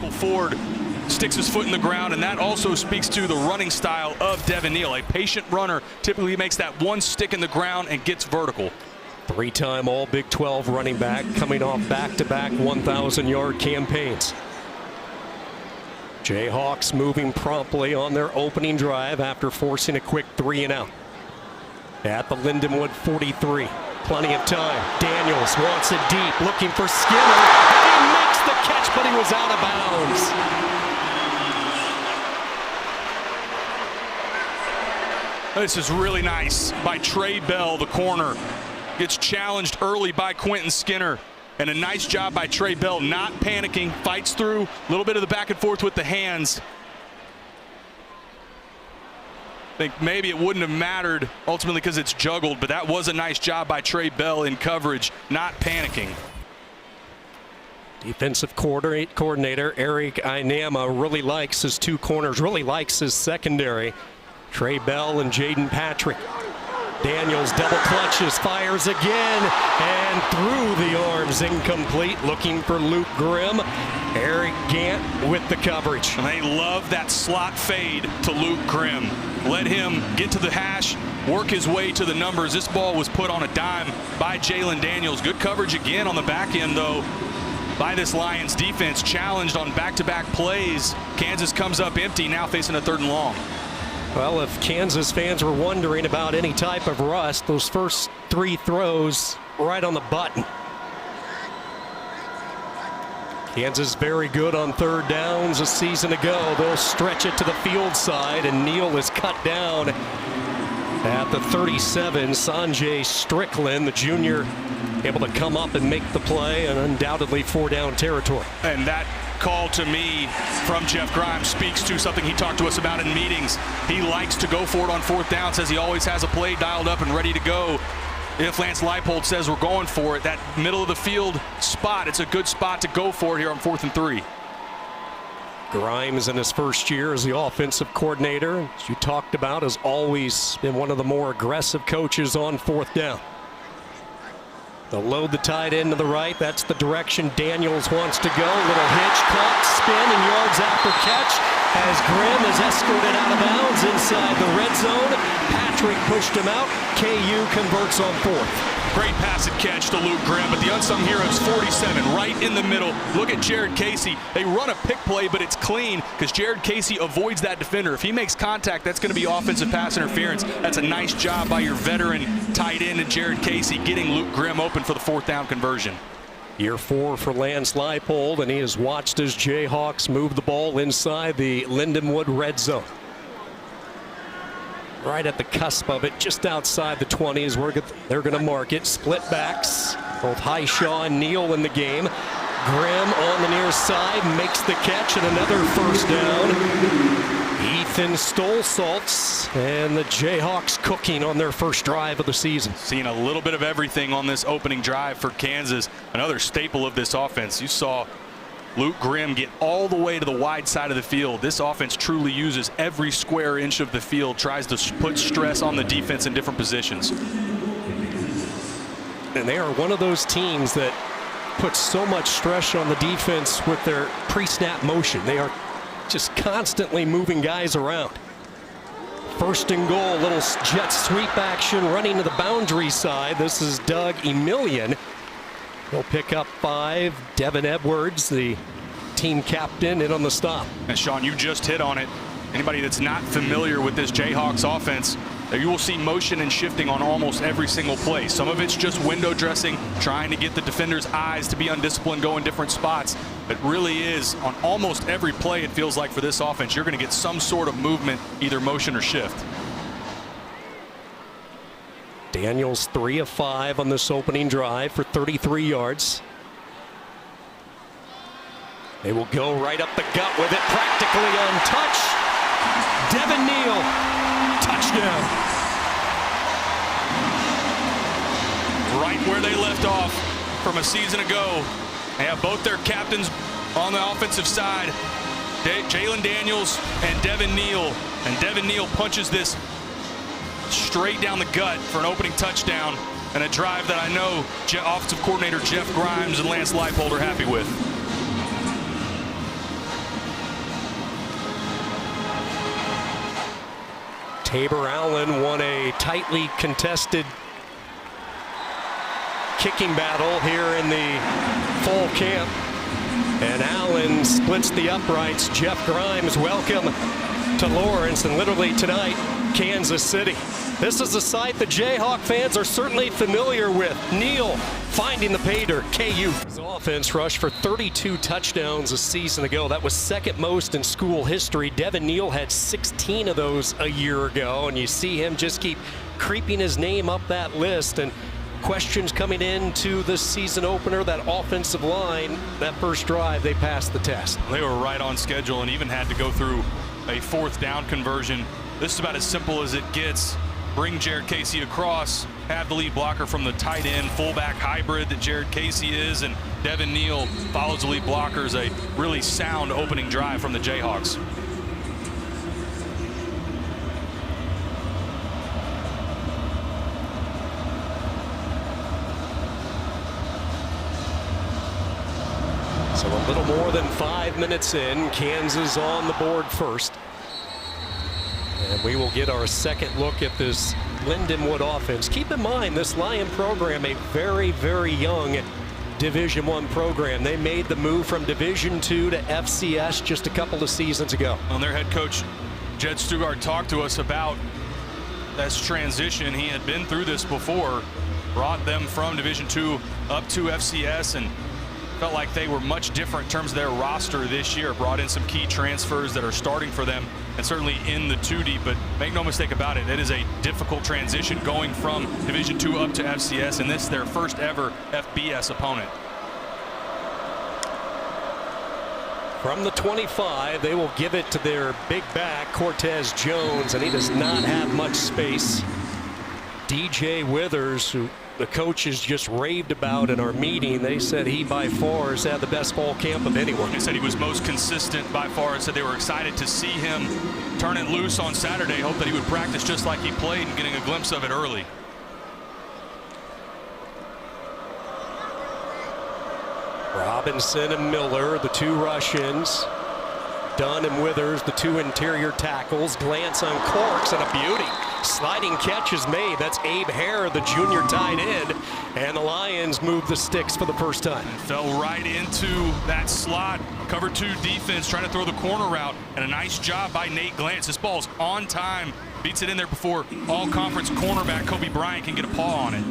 Michael Ford sticks his foot in the ground, and that also speaks to the running style of Devin Neal. A patient runner typically makes that one stick in the ground and gets vertical. Three-time All Big 12 running back coming off back-to-back 1,000-yard campaigns. Jayhawks moving promptly on their opening drive after forcing a quick 3-and-out. At the Lindenwood 43, plenty of time. Daniels wants it deep, looking for Skinner. He makes the catch, but he was out of bounds. This is really nice by Trey Bell, the corner. Gets challenged early by Quentin Skinner. And a nice job by Trey Bell, not panicking, fights through a little bit of the back and forth with the hands. I think maybe it wouldn't have mattered ultimately because it's juggled, but that was a nice job by Trey Bell in coverage, not panicking. Defensive coordinator Eric Inama really likes his two corners, really likes his secondary. Trey Bell and Jaden Patrick. Daniels double clutches, fires again, and through the arms, incomplete, looking for Luke Grimm. Eric Gant with the coverage. And they love that slot fade to Luke Grimm. Let him get to the hash, work his way to the numbers. This ball was put on a dime by Jalen Daniels. Good coverage again on the back end, though, by this Lions defense. Challenged on back-to-back plays. Kansas comes up empty, now facing a 3rd and long. Well, if Kansas fans were wondering about any type of rust, those first 3 throws right on the button. Kansas very good on 3rd downs a season ago. They'll stretch it to the field side, and Neal is cut down at the 37. Sanjay Strickland, the junior, able to come up and make the play, and undoubtedly 4-down territory. And that call to me from Jeff Grimes speaks to something he talked to us about in meetings. He likes to go for it on 4th down, says he always has a play dialed up and ready to go. If Lance Leipold says we're going for it, that middle of the field spot, it's a good spot to go for it here on 4th and 3. Grimes in his first year as the offensive coordinator, as you talked about, has always been one of the more aggressive coaches on 4th down. They'll load the tight end to the right. That's the direction Daniels wants to go. Little hitch, caught, spin, and yards after catch as Grimm is escorted out of bounds inside the red zone. Patrick pushed him out. KU converts on 4th. Great pass and catch to Luke Grimm, but the unsung hero is 47, right in the middle. Look at Jared Casey. They run a pick play, but it's clean because Jared Casey avoids that defender. If he makes contact, that's going to be offensive pass interference. That's a nice job by your veteran tight end and Jared Casey getting Luke Grimm open for the 4th down conversion. Year 4 for Lance Leipold, and he has watched as Jayhawks move the ball inside the Lindenwood red zone. Right at the cusp of it, just outside the 20s, where they're going to mark it. Split backs, both Highshaw and Neal in the game. Grimm on the near side makes the catch, and another 1st down. Ethan Stolzoltz and the Jayhawks cooking on their first drive of the season. Seeing a little bit of everything on this opening drive for Kansas. Another staple of this offense. You saw Luke Grimm get all the way to the wide side of the field. This offense truly uses every square inch of the field, tries to put stress on the defense in different positions. And they are one of those teams that puts so much stress on the defense with their pre-snap motion. They are just constantly moving guys around. 1st and goal, little jet sweep action running to the boundary side. This is Doug Emilian. He'll pick up 5. Devin Edwards, the team captain, in on the stop. And Sean, you just hit on it. Anybody that's not familiar with this Jayhawks offense, you will see motion and shifting on almost every single play. Some of it's just window dressing, trying to get the defender's eyes to be undisciplined, go in different spots. It really is on almost every play, it feels like, for this offense, you're going to get some sort of movement, either motion or shift. Daniels 3 of 5 on this opening drive for 33 yards. They will go right up the gut with it, practically untouched. Devin Neal, touchdown. Right where they left off from a season ago. They have both their captains on the offensive side, Jalen Daniels and Devin Neal. And Devin Neal punches this straight down the gut for an opening touchdown and a drive that I know offensive coordinator Jeff Grimes and Lance Leipold are happy with. Tabor Allen won a tightly contested kicking battle here in the fall camp. And Allen splits the uprights. Jeff Grimes, welcome to Lawrence, and literally tonight, Kansas City. This is a sight the Jayhawk fans are certainly familiar with. Neal finding the pay dirt. KU. His offense rushed for 32 touchdowns a season ago. That was second most in school history. Devin Neal had 16 of those a year ago, and you see him just keep creeping his name up that list. And questions coming into the season opener, that offensive line, that first drive, they passed the test. They were right on schedule and even had to go through a fourth down conversion. This is about as simple as it gets. Bring Jared Casey across, have the lead blocker from the tight end, fullback hybrid that Jared Casey is, and Devin Neal follows the lead blockers. A really sound opening drive from the Jayhawks. So a little more than 5 minutes in, Kansas on the board first. And we will get our second look at this Lindenwood offense. Keep in mind, this Lion program, a very, very young Division I program. They made the move from Division II to FCS just a couple of seasons ago. Well, their head coach, Jed Stugart, talked to us about this transition. He had been through this before, brought them from Division II up to FCS, and felt like they were much different in terms of their roster this year. Brought in some key transfers that are starting for them, and certainly in the 2D, but make no mistake about it, it is a difficult transition going from Division II up to FCS, and this is their first ever FBS opponent. From the 25, they will give it to their big back, Cortez Jones, and he does not have much space. DJ Withers, who the coaches just raved about in our meeting, they said he by far has had the best fall camp of anyone. They said he was most consistent by far, and said they were excited to see him turn it loose on Saturday. Hope that he would practice just like he played and getting a glimpse of it early. Robinson and Miller, the two rush-ins. Dunn and Withers, the two interior tackles. Glance on Corks, and a beauty. Sliding catch is made. That's Abe Hare, the junior tight end. And the Lions move the sticks for the first time. And fell right into that slot. Cover 2 defense, trying to throw the corner route. And a nice job by Nate Glantz. This ball's on time. Beats it in there before all-conference cornerback Kobe Bryant can get a paw on it.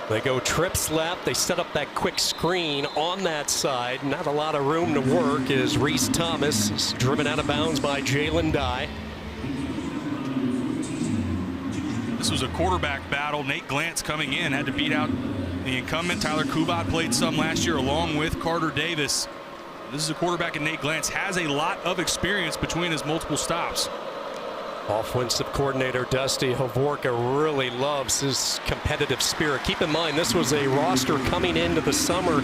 They go trips left. They set up that quick screen on that side. Not a lot of room to work as Reese Thomas is driven out of bounds by Jalen Dye. This was a quarterback battle. Nate Glantz coming in, had to beat out the incumbent. Tyler Kubat played some last year along with Carter Davis. This is a quarterback, and Nate Glantz has a lot of experience between his multiple stops. Offensive coordinator Dusty Hovorka really loves his competitive spirit. Keep in mind, this was a roster coming into the summer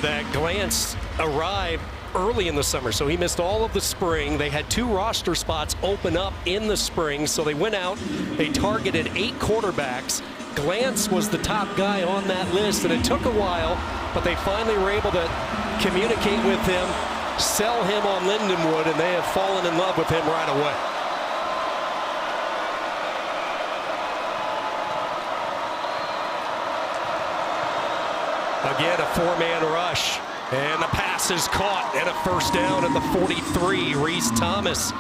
that Glantz arrived early in the summer, so he missed all of the spring. They had 2 roster spots open up in the spring, so they went out, they targeted 8 quarterbacks. Glantz was the top guy on that list, and it took a while, but they finally were able to communicate with him, sell him on Lindenwood, and they have fallen in love with him right away. Again, a 4-man rush, and the pass is caught, and a first down at the 43. Reese Thomas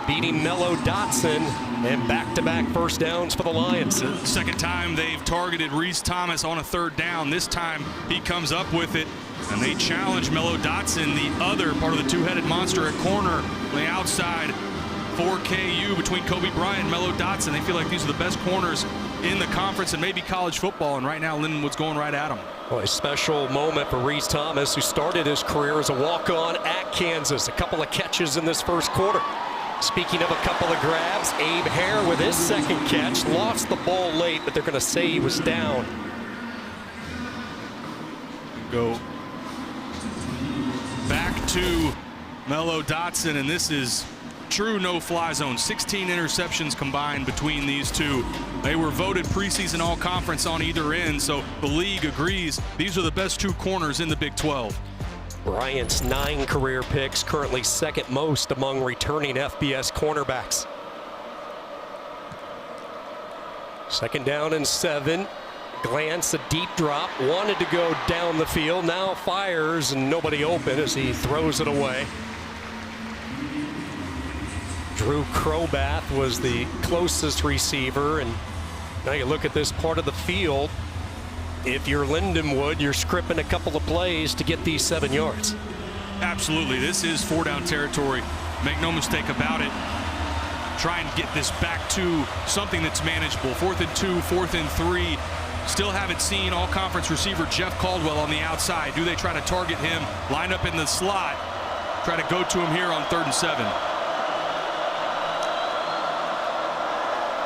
beating Mello Dotson, and back-to-back first downs for the Lions. Second time they've targeted Reese Thomas on a third down. This time he comes up with it, and they challenge Mello Dotson, the other part of the two-headed monster at corner on the outside for KU between Kobe Bryant and Mello Dotson. They feel like these are the best corners in the conference and maybe college football, and right now Lindenwood's going right at them. Well, a special moment for Reese Thomas, who started his career as a walk-on at Kansas. A couple of catches in this first quarter. Speaking of a couple of grabs, Abe Hare with his second catch. Lost the ball late, but they're going to say he was down. Go back to Mello Dotson, and this is true no-fly zone. 16 interceptions combined between these two. They were voted preseason all-conference on either end, so the league agrees these are the best 2 corners in the Big 12. Bryant's 9 career picks, currently second most among returning FBS cornerbacks. Second down and 7. Glance, a deep drop, wanted to go down the field, now fires and nobody open as he throws it away. Drew Crobath was the closest receiver, and now you look at this part of the field. If you're Lindenwood, you're scripting a couple of plays to get these 7 yards. Absolutely, this is 4-down territory. Make no mistake about it. Try and get this back to something that's manageable. 4th and 2, 4th and 3. Still haven't seen all-conference receiver Jeff Caldwell on the outside. Do they try to target him, line up in the slot, try to go to him here on 3rd and 7?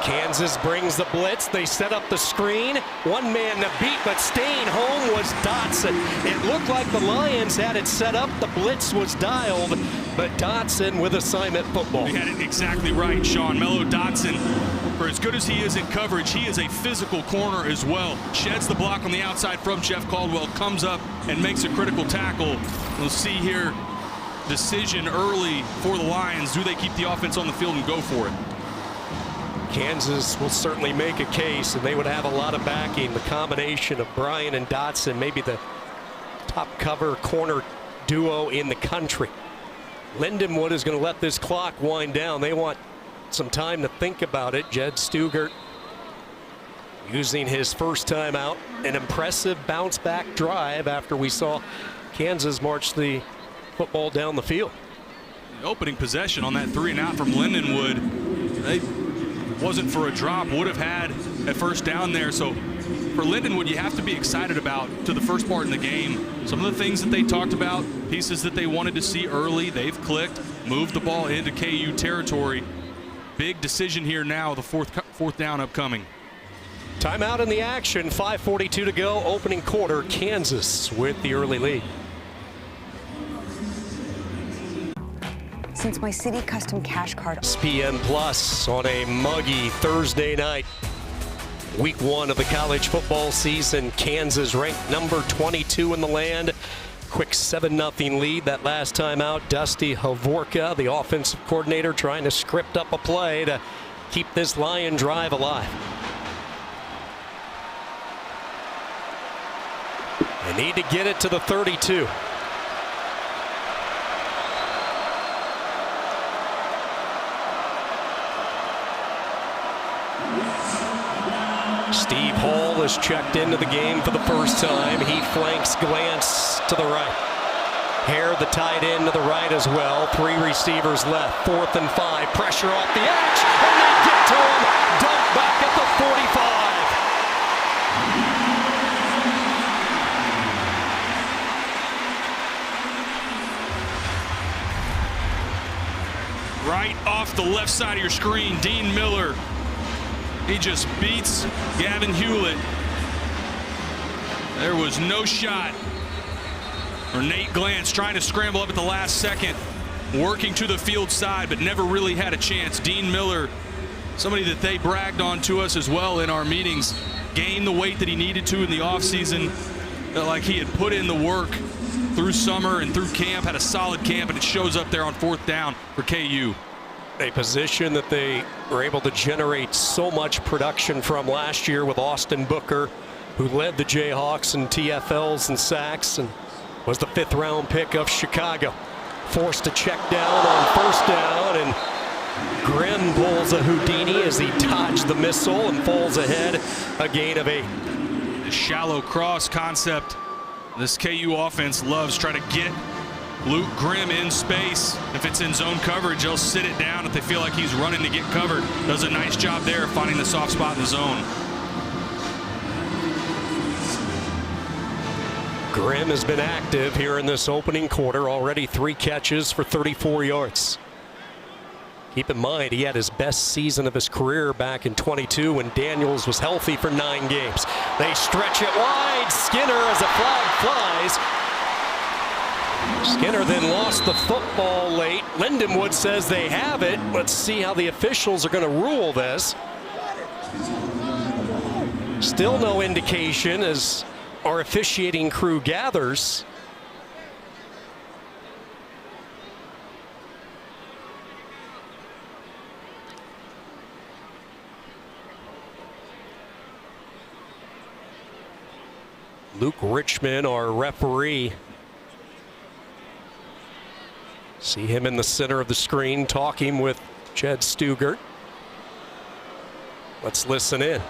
Kansas brings the blitz. They set up the screen. One man to beat, but staying home was Dotson. It looked like the Lions had it set up. The blitz was dialed, but Dotson with assignment football. He had it exactly right, Sean. Mello Dotson, for as good as he is in coverage, he is a physical corner as well. Sheds the block on the outside from Jeff Caldwell, comes up and makes a critical tackle. We'll see here, decision early for the Lions. Do they keep the offense on the field and go for it? Kansas will certainly make a case, and they would have a lot of backing. The combination of Bryant and Dotson, maybe the top cover corner duo in the country. Lindenwood is going to let this clock wind down. They want some time to think about it. Jed Stugart using his first time out. An impressive bounce back drive after we saw Kansas march the football down the field. The opening possession on that 3 and out from Lindenwood, they wasn't for a drop, would have had at first down there. So for Lindenwood, you have to be excited about to the first part in the game. Some of the things that they talked about, pieces that they wanted to see early, they've clicked, moved the ball into KU territory. Big decision here now, the fourth down upcoming. Timeout in the action, 5:42 to go, opening quarter. Kansas with the early lead. Since my City Custom Cash Card. SPN Plus on a muggy Thursday night. Week 1 of the college football season. Kansas ranked number 22 in the land. Quick 7-0 lead that last time out. Dusty Havorka, the offensive coordinator, trying to script up a play to keep this Lion drive alive. They need to get it to the 32. Steve Hall is checked into the game for the first time. He flanks Glance to the right. Hare, the tight end, to the right as well. 3 receivers left. 4th and 5. Pressure off the edge. And they get to him. Dumped back at the 45. Right off the left side of your screen, Dean Miller. He just beats Gavin Hewlett. There was no shot. Or Nate Glance trying to scramble up at the last second, working to the field side, but never really had a chance. Dean Miller, somebody that they bragged on to us as well in our meetings, gained the weight that he needed to in the offseason. Felt like he had put in the work through summer and through camp, had a solid camp, and it shows up there on 4th down for KU. A position that they were able to generate so much production from last year with Austin Booker, who led the Jayhawks in TFLs and sacks and was the 5th round pick of Chicago. Forced to check down on 1st down, and Grimm pulls a Houdini as he dodged the missile and falls ahead, a gain of 8. The shallow cross concept this KU offense loves. Try to get Luke Grimm in space. If it's in zone coverage, they'll sit it down if they feel like he's running to get covered. Does a nice job there finding the soft spot in the zone. Grimm has been active here in this opening quarter. Already 3 catches for 34 yards. Keep in mind, he had his best season of his career back in 22 when Daniels was healthy for 9 games. They stretch it wide. Skinner as a flag flies. Skinner then lost the football late. Lindenwood says they have it. Let's see how the officials are going to rule this. Still no indication as our officiating crew gathers. Luke Richmond, our referee. See him in the center of the screen talking with Jed Stugart. Let's listen in.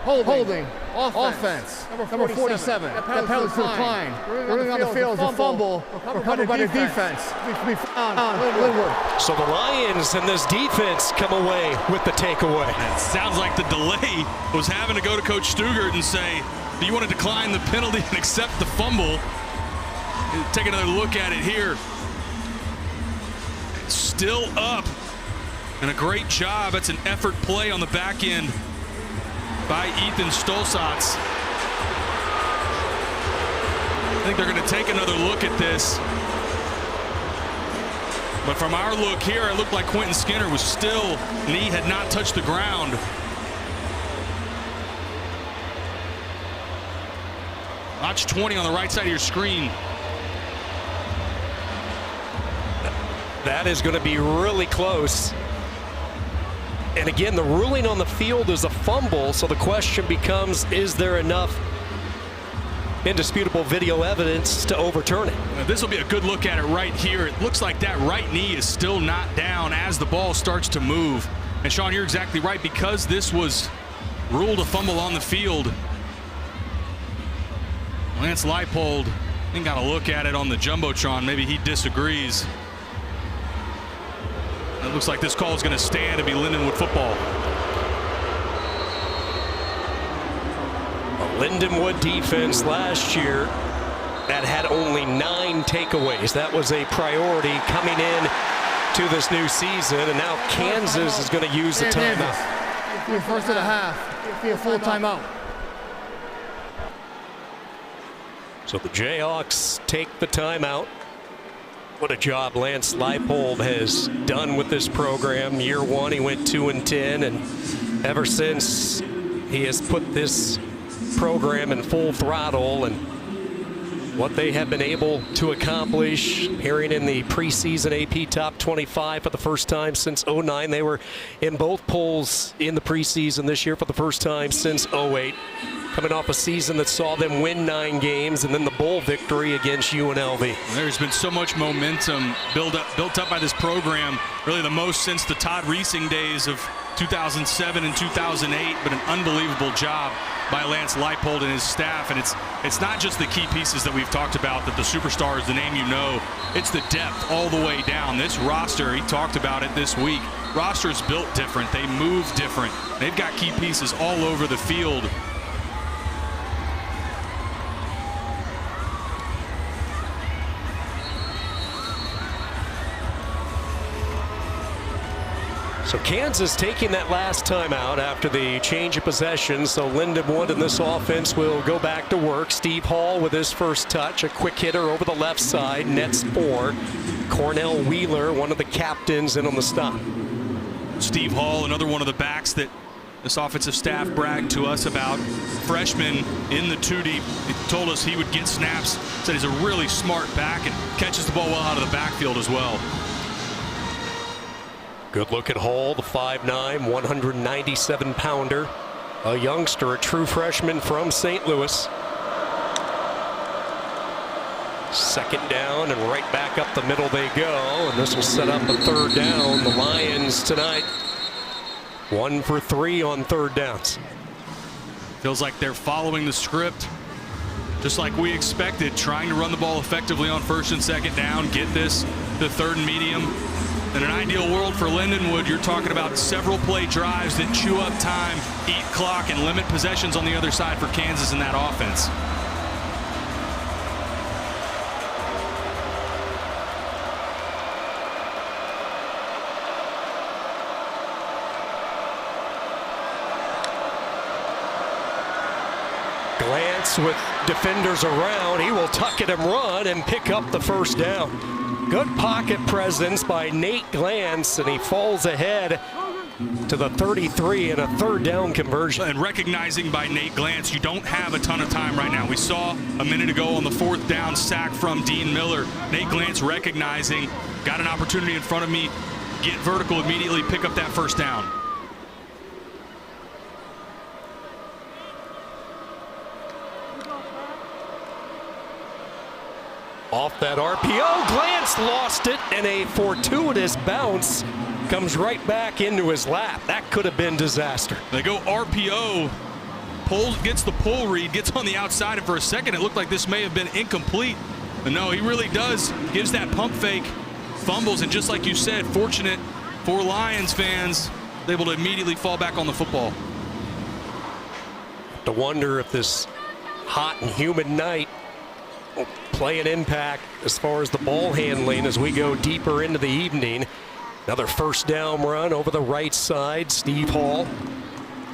Holding. Offense. Number 47. That penalty's declined. Running on the field is a fumble. Recovered by the defense. We found Lindenwood. So the Lions and this defense come away with the takeaway. It sounds like the delay was having to go to Coach Stugart and say, do you want to decline the penalty and accept the fumble? Take another look at it here. Still up. And a great job. That's an effort play on the back end by Ethan Stolzatz. I think they're going to take another look at this. But from our look here, it looked like Quentin Skinner was still, knee had not touched the ground. Watch 20 on the right side of your screen. That is going to be really close. And again, the ruling on the field is a fumble, so the question becomes, is there enough indisputable video evidence to overturn it? Now, this will be a good look at it right here. It looks like that right knee is still not down as the ball starts to move. And Sean, you're exactly right, because this was ruled a fumble on the field. Lance Leipold, I think, got a look at it on the Jumbotron. Maybe he disagrees. It looks like this call is going to stand and be Lindenwood football. A Lindenwood defense last year that had only 9 takeaways. That was a priority coming in to this new season, and now Kansas is going to use the timeout. Be a first of the half. Be a full timeout. So the Jayhawks take the timeout. What a job Lance Leipold has done with this program. Year 1, he went 2-10, and ever since he has put this program in full throttle, and what they have been able to accomplish, appearing in the preseason AP Top 25 for the first time since 09. They were in both polls in the preseason this year for the first time since 08. Coming off a season that saw them win 9 games and then the bowl victory against UNLV. There's been so much momentum built up by this program, really the most since the Todd Reesing days of 2007 and 2008, but an unbelievable job by Lance Leipold and his staff. And it's not just the key pieces that we've talked about, that the superstar is the name you know. It's the depth all the way down. This roster, he talked about it this week, roster is built different. They move different. They've got key pieces all over the field. So Kansas taking that last timeout after the change of possession. So Lindenwood and this offense will go back to work. Steve Hall with his first touch, a quick hitter over the left side, nets 4. Cornell Wheeler, one of the captains, in on the stop. Steve Hall, another one of the backs that this offensive staff bragged to us about. Freshman in the 2 deep. He told us he would get snaps. Said he's a really smart back and catches the ball well out of the backfield as well. Good look at Hall, the 5'9", 197-pounder. A youngster, a true freshman from St. Louis. Second down, and right back up the middle they go. And this will set up a 3rd down. The Lions tonight, 1 for 3 on 3rd downs. Feels like they're following the script, just like we expected, trying to run the ball effectively on 1st and 2nd down, get this to 3rd and medium. In an ideal world for Lindenwood, you're talking about several play drives that chew up time, eat clock, and limit possessions on the other side for Kansas in that offense. Glance with defenders around. He will tuck it and run and pick up the 1st down. Good pocket presence by Nate Glance, and he falls ahead to the 33 and a 3rd down conversion. And recognizing by Nate Glance, you don't have a ton of time right now. We saw a minute ago on the 4th down sack from Dean Miller. Nate Glance recognizing, got an opportunity in front of me, get vertical immediately, pick up that 1st down. Off that RPO, Glance lost it, and a fortuitous bounce comes right back into his lap. That could have been disaster. They go RPO, gets the pull read, gets on the outside, and for a second it looked like this may have been incomplete. But no, he really does. Gives that pump fake, fumbles, and just like you said, fortunate for Lions fans, able to immediately fall back on the football. To wonder if this hot and humid night will play an impact as far as the ball handling as we go deeper into the evening. Another first down run over the right side, Steve Hall.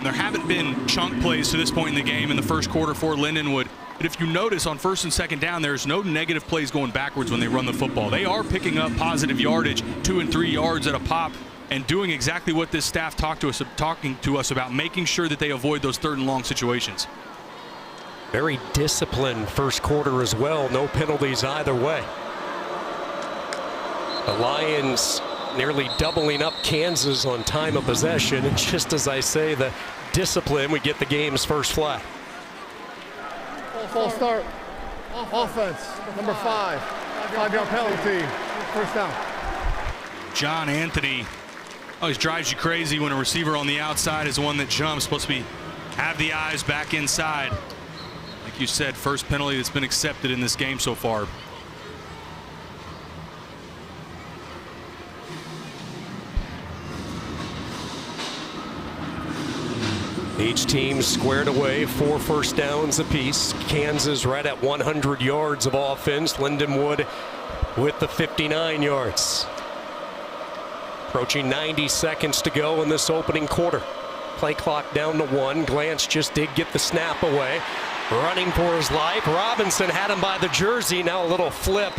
There haven't been chunk plays to this point in the game in the first quarter for Lindenwood. But if you notice on first and second down, there's no negative plays going backwards when they run the football. They are picking up positive yardage, 2 and 3 yards at a pop, and doing exactly what this staff talking to us about, making sure that they avoid those third and long situations. Very disciplined first quarter as well. No penalties either way. The Lions nearly doubling up Kansas on time of possession. And just as I say, the discipline, we get the game's first flag. False start. Offense. Number 5. 5-yard penalty. First down. John Anthony always drives you crazy when a receiver on the outside is the one that jumps. Supposed to have the eyes back inside. Like you said, first penalty that's been accepted in this game so far. Each team squared away, 4 first downs apiece. Kansas right at 100 yards of offense. Lindenwood with the 59 yards. Approaching 90 seconds to go in this opening quarter. Play clock down to 1. Glance just did get the snap away. Running for his life. Robinson had him by the jersey. Now a little flip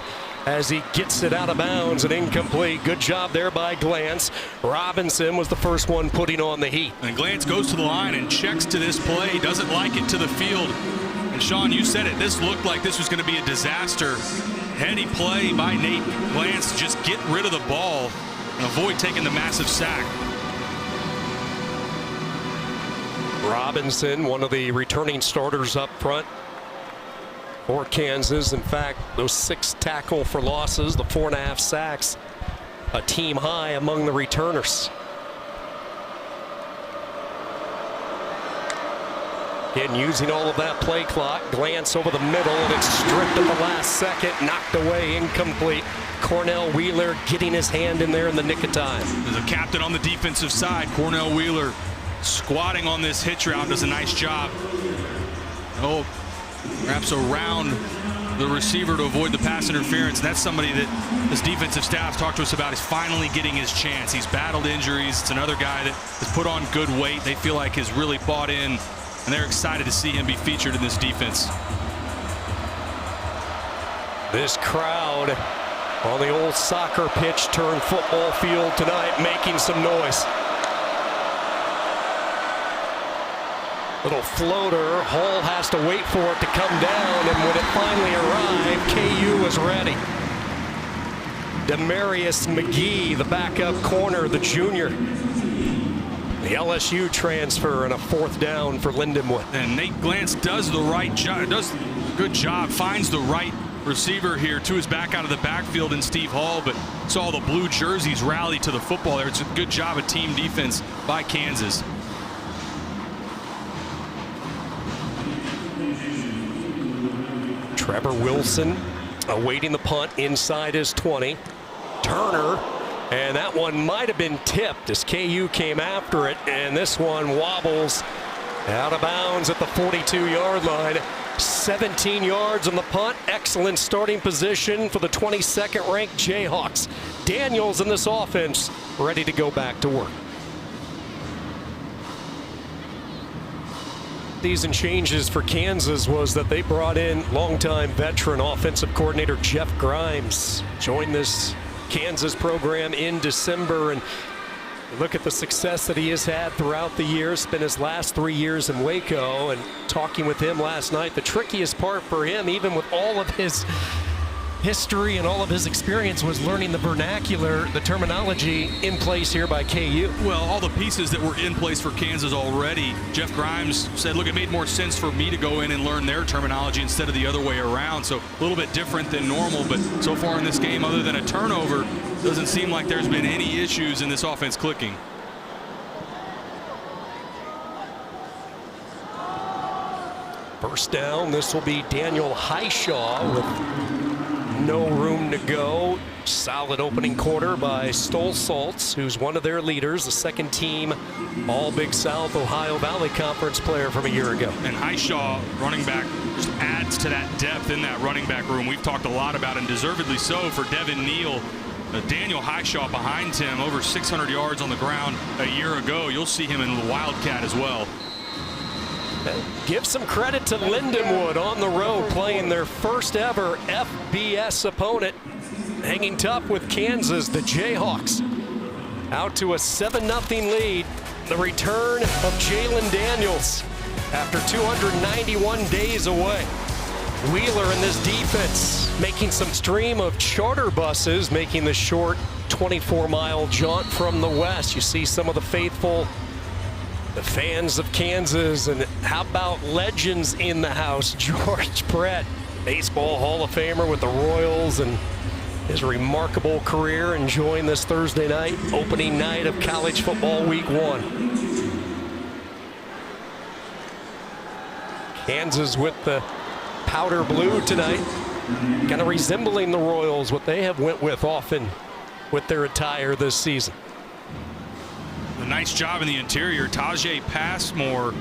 as he gets it out of bounds and incomplete. Good job there by Glance. Robinson was the first one putting on the heat. And Glance goes to the line and checks to this play. Doesn't like it to the field. And Sean, you said it. This looked like this was going to be a disaster. Heady play by Nate Glance to just get rid of the ball and avoid taking the massive sack. Robinson, one of the returning starters up front for Kansas. In fact, those 6 tackle for losses, the 4.5 sacks, a team high among the returners. Again, using all of that play clock, Glance over the middle, and it's stripped at the last second, knocked away, incomplete. Cornell Wheeler getting his hand in there in the nick of time. There's a captain on the defensive side. Cornell Wheeler squatting on this hitch route, does a nice job. Oh, wraps around the receiver to avoid the pass interference. That's somebody that this defensive staff talked to us about is finally getting his chance. He's battled injuries. It's another guy that has put on good weight. They feel like has really bought in, and they're excited to see him be featured in this defense. This crowd on the old soccer pitch turned football field tonight, making some noise. Little floater. Hall has to wait for it to come down, and when it finally arrived, KU was ready. Demarius McGee, the backup corner, the junior. The LSU transfer, and a 4th down for Lindenwood. And Nate Glance does the right job, does a good job, finds the right receiver here to his back out of the backfield in Steve Hall, but saw the blue jerseys rally to the football there. It's a good job of team defense by Kansas. Trevor Wilson awaiting the punt inside his 20. Turner, and that one might have been tipped as KU came after it, and this one wobbles out of bounds at the 42-yard line. 17 yards on the punt. Excellent starting position for the 22nd ranked Jayhawks. Daniels in this offense ready to go back to work. Season changes for Kansas was that they brought in longtime veteran offensive coordinator Jeff Grimes. Joined this Kansas program in December, and look at the success that he has had throughout the year. Spent his last 3 years in Waco, and talking with him last night, the trickiest part for him, even with all of his history and all of his experience was learning the vernacular, the terminology in place here by KU. Well, all the pieces that were in place for Kansas already, Jeff Grimes said, look, it made more sense for me to go in and learn their terminology instead of the other way around. So a little bit different than normal, but so far in this game, other than a turnover, doesn't seem like there's been any issues in this offense clicking. First down, this will be Daniel Highshaw with no room to go. Solid opening quarter by Stolzholz, who's one of their leaders, the second team All-Big South Ohio Valley Conference player from a year ago. And Highshaw, running back, just adds to that depth in that running back room. We've talked a lot about, and deservedly so, for Devin Neal. Daniel Highshaw behind him, over 600 yards on the ground a year ago. You'll see him in the Wildcat as well. Give some credit to Lindenwood on the road, playing their first ever FBS opponent, hanging tough with Kansas. The Jayhawks out to a 7-0 lead. The return of Jalen Daniels after 291 days away. Wheeler in this defense making some stream of charter buses, making the short 24-mile jaunt from the west. You see some of the faithful, the fans of Kansas, and how about legends in the house? George Brett, baseball Hall of Famer with the Royals, and his remarkable career, enjoying this Thursday night, opening night of college football week 1. Kansas with the powder blue tonight, kind of resembling the Royals, what they have went with often with their attire this season. A nice job in the interior. Tajay Passmore,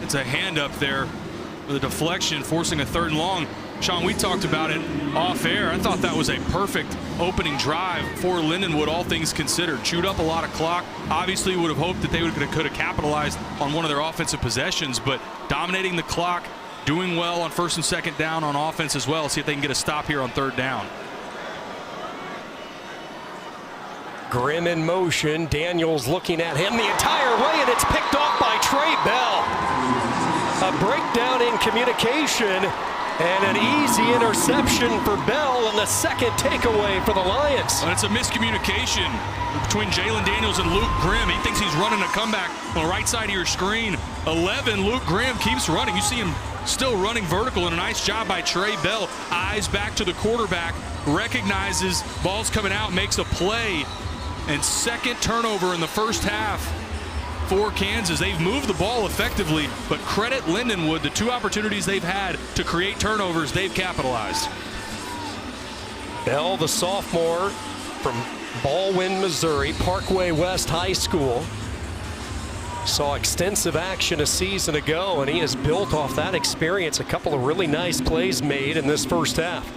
it's a hand up there with a deflection, forcing a 3rd and long. Sean, we talked about it off air. I thought that was a perfect opening drive for Lindenwood, all things considered. Chewed up a lot of clock. Obviously would have hoped that they could have capitalized on one of their offensive possessions, but dominating the clock, doing well on 1st and 2nd down on offense as well. See if they can get a stop here on 3rd down. Grimm in motion. Daniels looking at him the entire way, and it's picked off by Trey Bell. A breakdown in communication and an easy interception for Bell, and the 2nd takeaway for the Lions. And it's a miscommunication between Jalen Daniels and Luke Grimm. He thinks he's running a comeback on the right side of your screen. 11, Luke Grimm keeps running. You see him still running vertical, and a nice job by Trey Bell. Eyes back to the quarterback, recognizes ball's coming out, makes a play. And 2nd turnover in the first half for Kansas. They've moved the ball effectively, but credit Lindenwood, the 2 opportunities they've had to create turnovers, they've capitalized. Bell, the sophomore from Baldwin, Missouri, Parkway West High School, saw extensive action a season ago, and he has built off that experience. A couple of really nice plays made in this first half.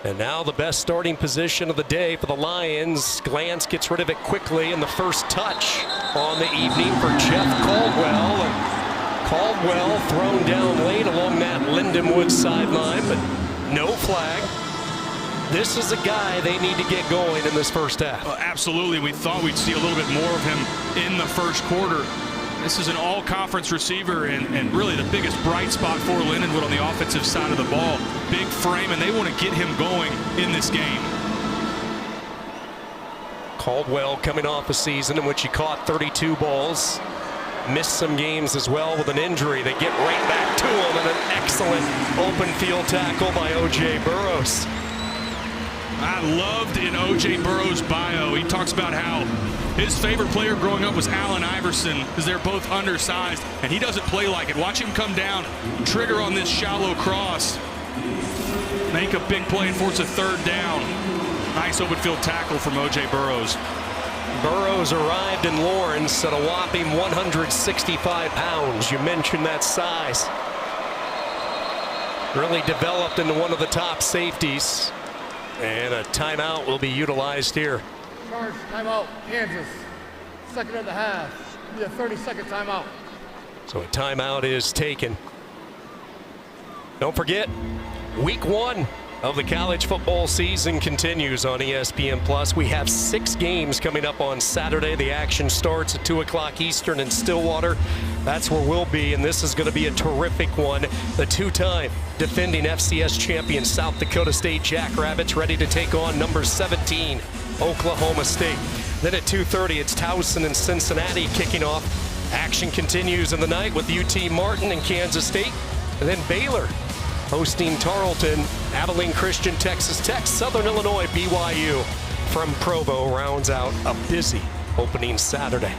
And now the best starting position of the day for the Lions. Glantz gets rid of it quickly, and the first touch on the evening for Jeff Caldwell. And Caldwell thrown down late along that Lindenwood sideline, but no flag. This is a guy they need to get going in this first half. Absolutely. We thought we'd see a little bit more of him in the first quarter. This is an all-conference receiver, and really the biggest bright spot for Lindenwood on the offensive side of the ball. Big frame, and they want to get him going in this game. Caldwell coming off a season in which he caught 32 balls. Missed some games as well with an injury. They get right back to him, and an excellent open field tackle by O.J. Burroughs. I loved in O.J. Burroughs' bio, he talks about how his favorite player growing up was Allen Iverson, because they're both undersized, and he doesn't play like it. Watch him come down, trigger on this shallow cross, make a big play and force a 3rd down. Nice open field tackle from O.J. Burroughs. Burroughs arrived in Lawrence at a whopping 165 pounds. You mentioned that size. Really developed into one of the top safeties. And a timeout will be utilized here. Charge, timeout, Kansas. 2nd of the half. Be a 30-second timeout. So a timeout is taken. Don't forget, week 1 of the college football season continues on ESPN+. We have 6 games coming up on Saturday. The action starts at 2 o'clock Eastern in Stillwater. That's where we'll be, and this is going to be a terrific one. The 2-time defending FCS champion South Dakota State Jackrabbits ready to take on number 17 Oklahoma State. Then at 2:30, it's Towson and Cincinnati kicking off. Action continues in the night with UT Martin and Kansas State, and then Baylor hosting Tarleton, Abilene Christian, Texas Tech, Southern Illinois, BYU from Provo rounds out a busy opening Saturday.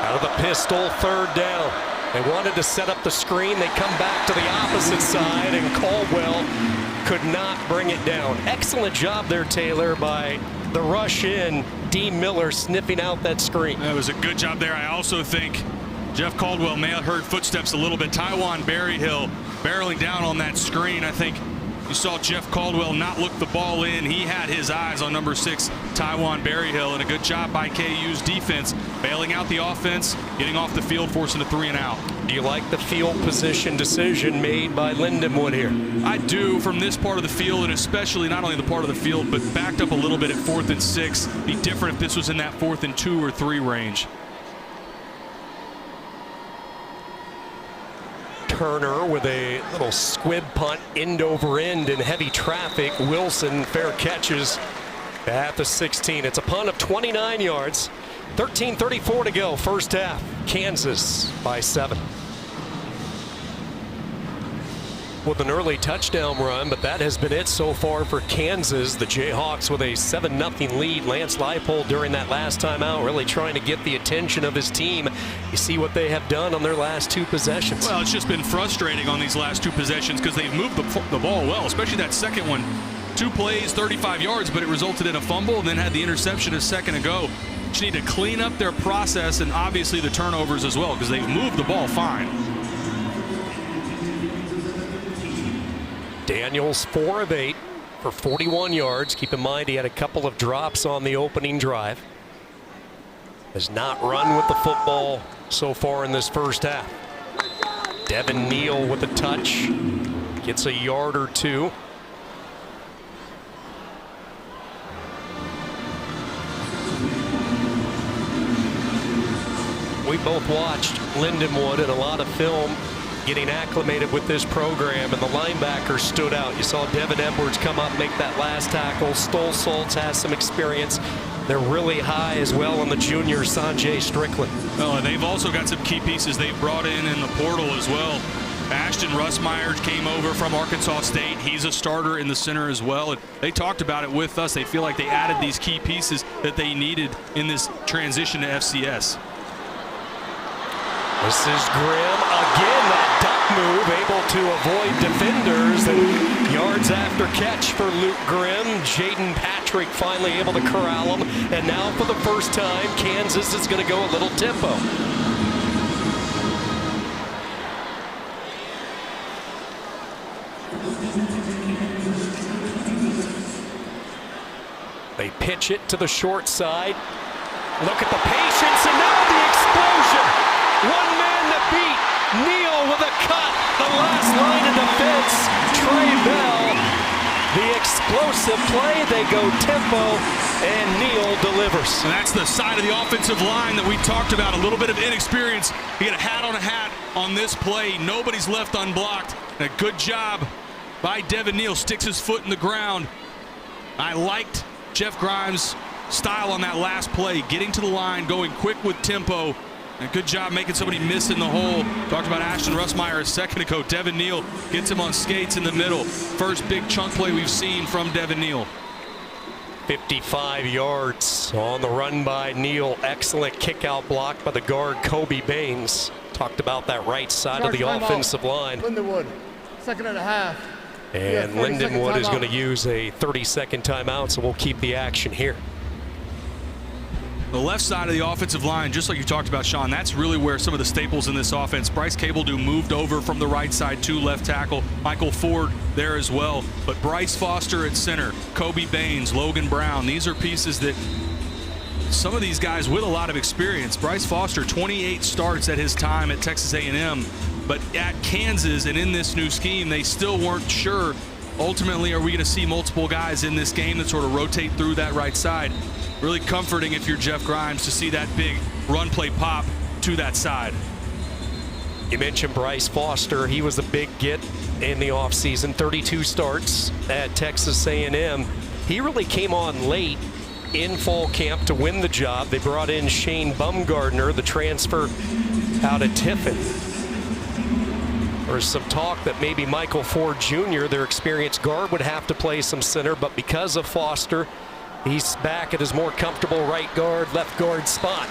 Out of the pistol, 3rd down. They wanted to set up the screen. They come back to the opposite side, and Caldwell could not bring it down. Excellent job there, Taylor, by the rush in. Dean Miller sniffing out that screen. That was a good job there. I also think Jeff Caldwell may have heard footsteps a little bit. Taiwan Berryhill barreling down on that screen. I think you saw Jeff Caldwell not look the ball in. He had his eyes on number 6, Taiwan Berryhill, and a good job by KU's defense, bailing out the offense, getting off the field, forcing a 3 and out. Do you like the field position decision made by Lindenwood here? I do, from this part of the field, and especially not only the part of the field, but backed up a little bit at 4th and 6. Be different if this was in that 4th and 2 or 3 range. Turner with a little squib punt, end over end in heavy traffic. Wilson fair catches at the 16. It's a punt of 29 yards. 13:34 to go, first half. Kansas by 7. With an early touchdown run, but that has been it so far for Kansas. The Jayhawks with a 7-0 lead. Lance Leipold during that last time out really trying to get the attention of his team. You see what they have done on their last 2 possessions. Well, it's just been frustrating on these last 2 possessions because they've moved the ball well, especially that second one. 2 plays, 35 yards, but it resulted in a fumble and then had the interception a second ago. Just need to clean up their process and obviously the turnovers as well because they've moved the ball fine. Daniels 4 of 8 for 41 yards. Keep in mind he had a couple of drops on the opening drive. Has not run with the football so far in this first half. Devin Neal with a touch. Gets a yard or 2. We both watched Lindenwood and a lot of film getting acclimated with this program, and the linebackers stood out. You saw Devin Edwards come up, make that last tackle. Stolzholz has some experience. They're really high as well on the junior Sanjay Strickland. Oh, and they've also got some key pieces they've brought in the portal as well. Ashton Russmeyer came over from Arkansas State. He's a starter in the center as well. And they talked about it with us. They feel like they added these key pieces that they needed in this transition to FCS. This is Grimm again, that duck move, able to avoid defenders, and yards after catch for Luke Grimm. Jaden Patrick finally able to corral him, and now for the first time, Kansas is going to go a little tempo. They pitch it to the short side. Look at the patience, and now the explosion. 1 man to beat. Neal with a cut. The last line of defense. Trey Bell. The explosive play. They go tempo, and Neal delivers. And that's the side of the offensive line that we talked about. A little bit of inexperience. You get a hat on a hat on this play. Nobody's left unblocked. And a good job by Devin Neal. Sticks his foot in the ground. I liked Jeff Grimes' style on that last play. Getting to the line, going quick with tempo. And good job making somebody miss in the hole. Talked about Ashton Russmeyer a second ago. Devin Neal gets him on skates in the middle. First big chunk play we've seen from Devin Neal. 55 yards on the run by Neal. Excellent kick out block by the guard Kobe Baines. Talked about that right side of the offensive line. Lindenwood, 2.5. And Lindenwood is going to use a 30-second timeout, so we'll keep the action here. The left side of the offensive line, just like you talked about, Sean, that's really where some of the staples in this offense. Bryce Cabledew moved over from the right side to left tackle. Michael Ford there as well. But Bryce Foster at center, Kobe Baines, Logan Brown, these are pieces that some of these guys with a lot of experience. Bryce Foster, 28 starts at his time at Texas A&M, but at Kansas and in this new scheme, they still weren't sure. Ultimately, are we going to see multiple guys in this game that sort of rotate through that right side? Really comforting if you're Jeff Grimes to see that big run play pop to that side. You mentioned Bryce Foster. He was a big get in the offseason, 32 starts at Texas A&M. He really came on late in fall camp to win the job. They brought in Shane Bumgardner, the transfer out of Tiffin. There's some talk that maybe Michael Ford Jr., their experienced guard, would have to play some center, but because of Foster, he's back at his more comfortable right guard, left guard spot.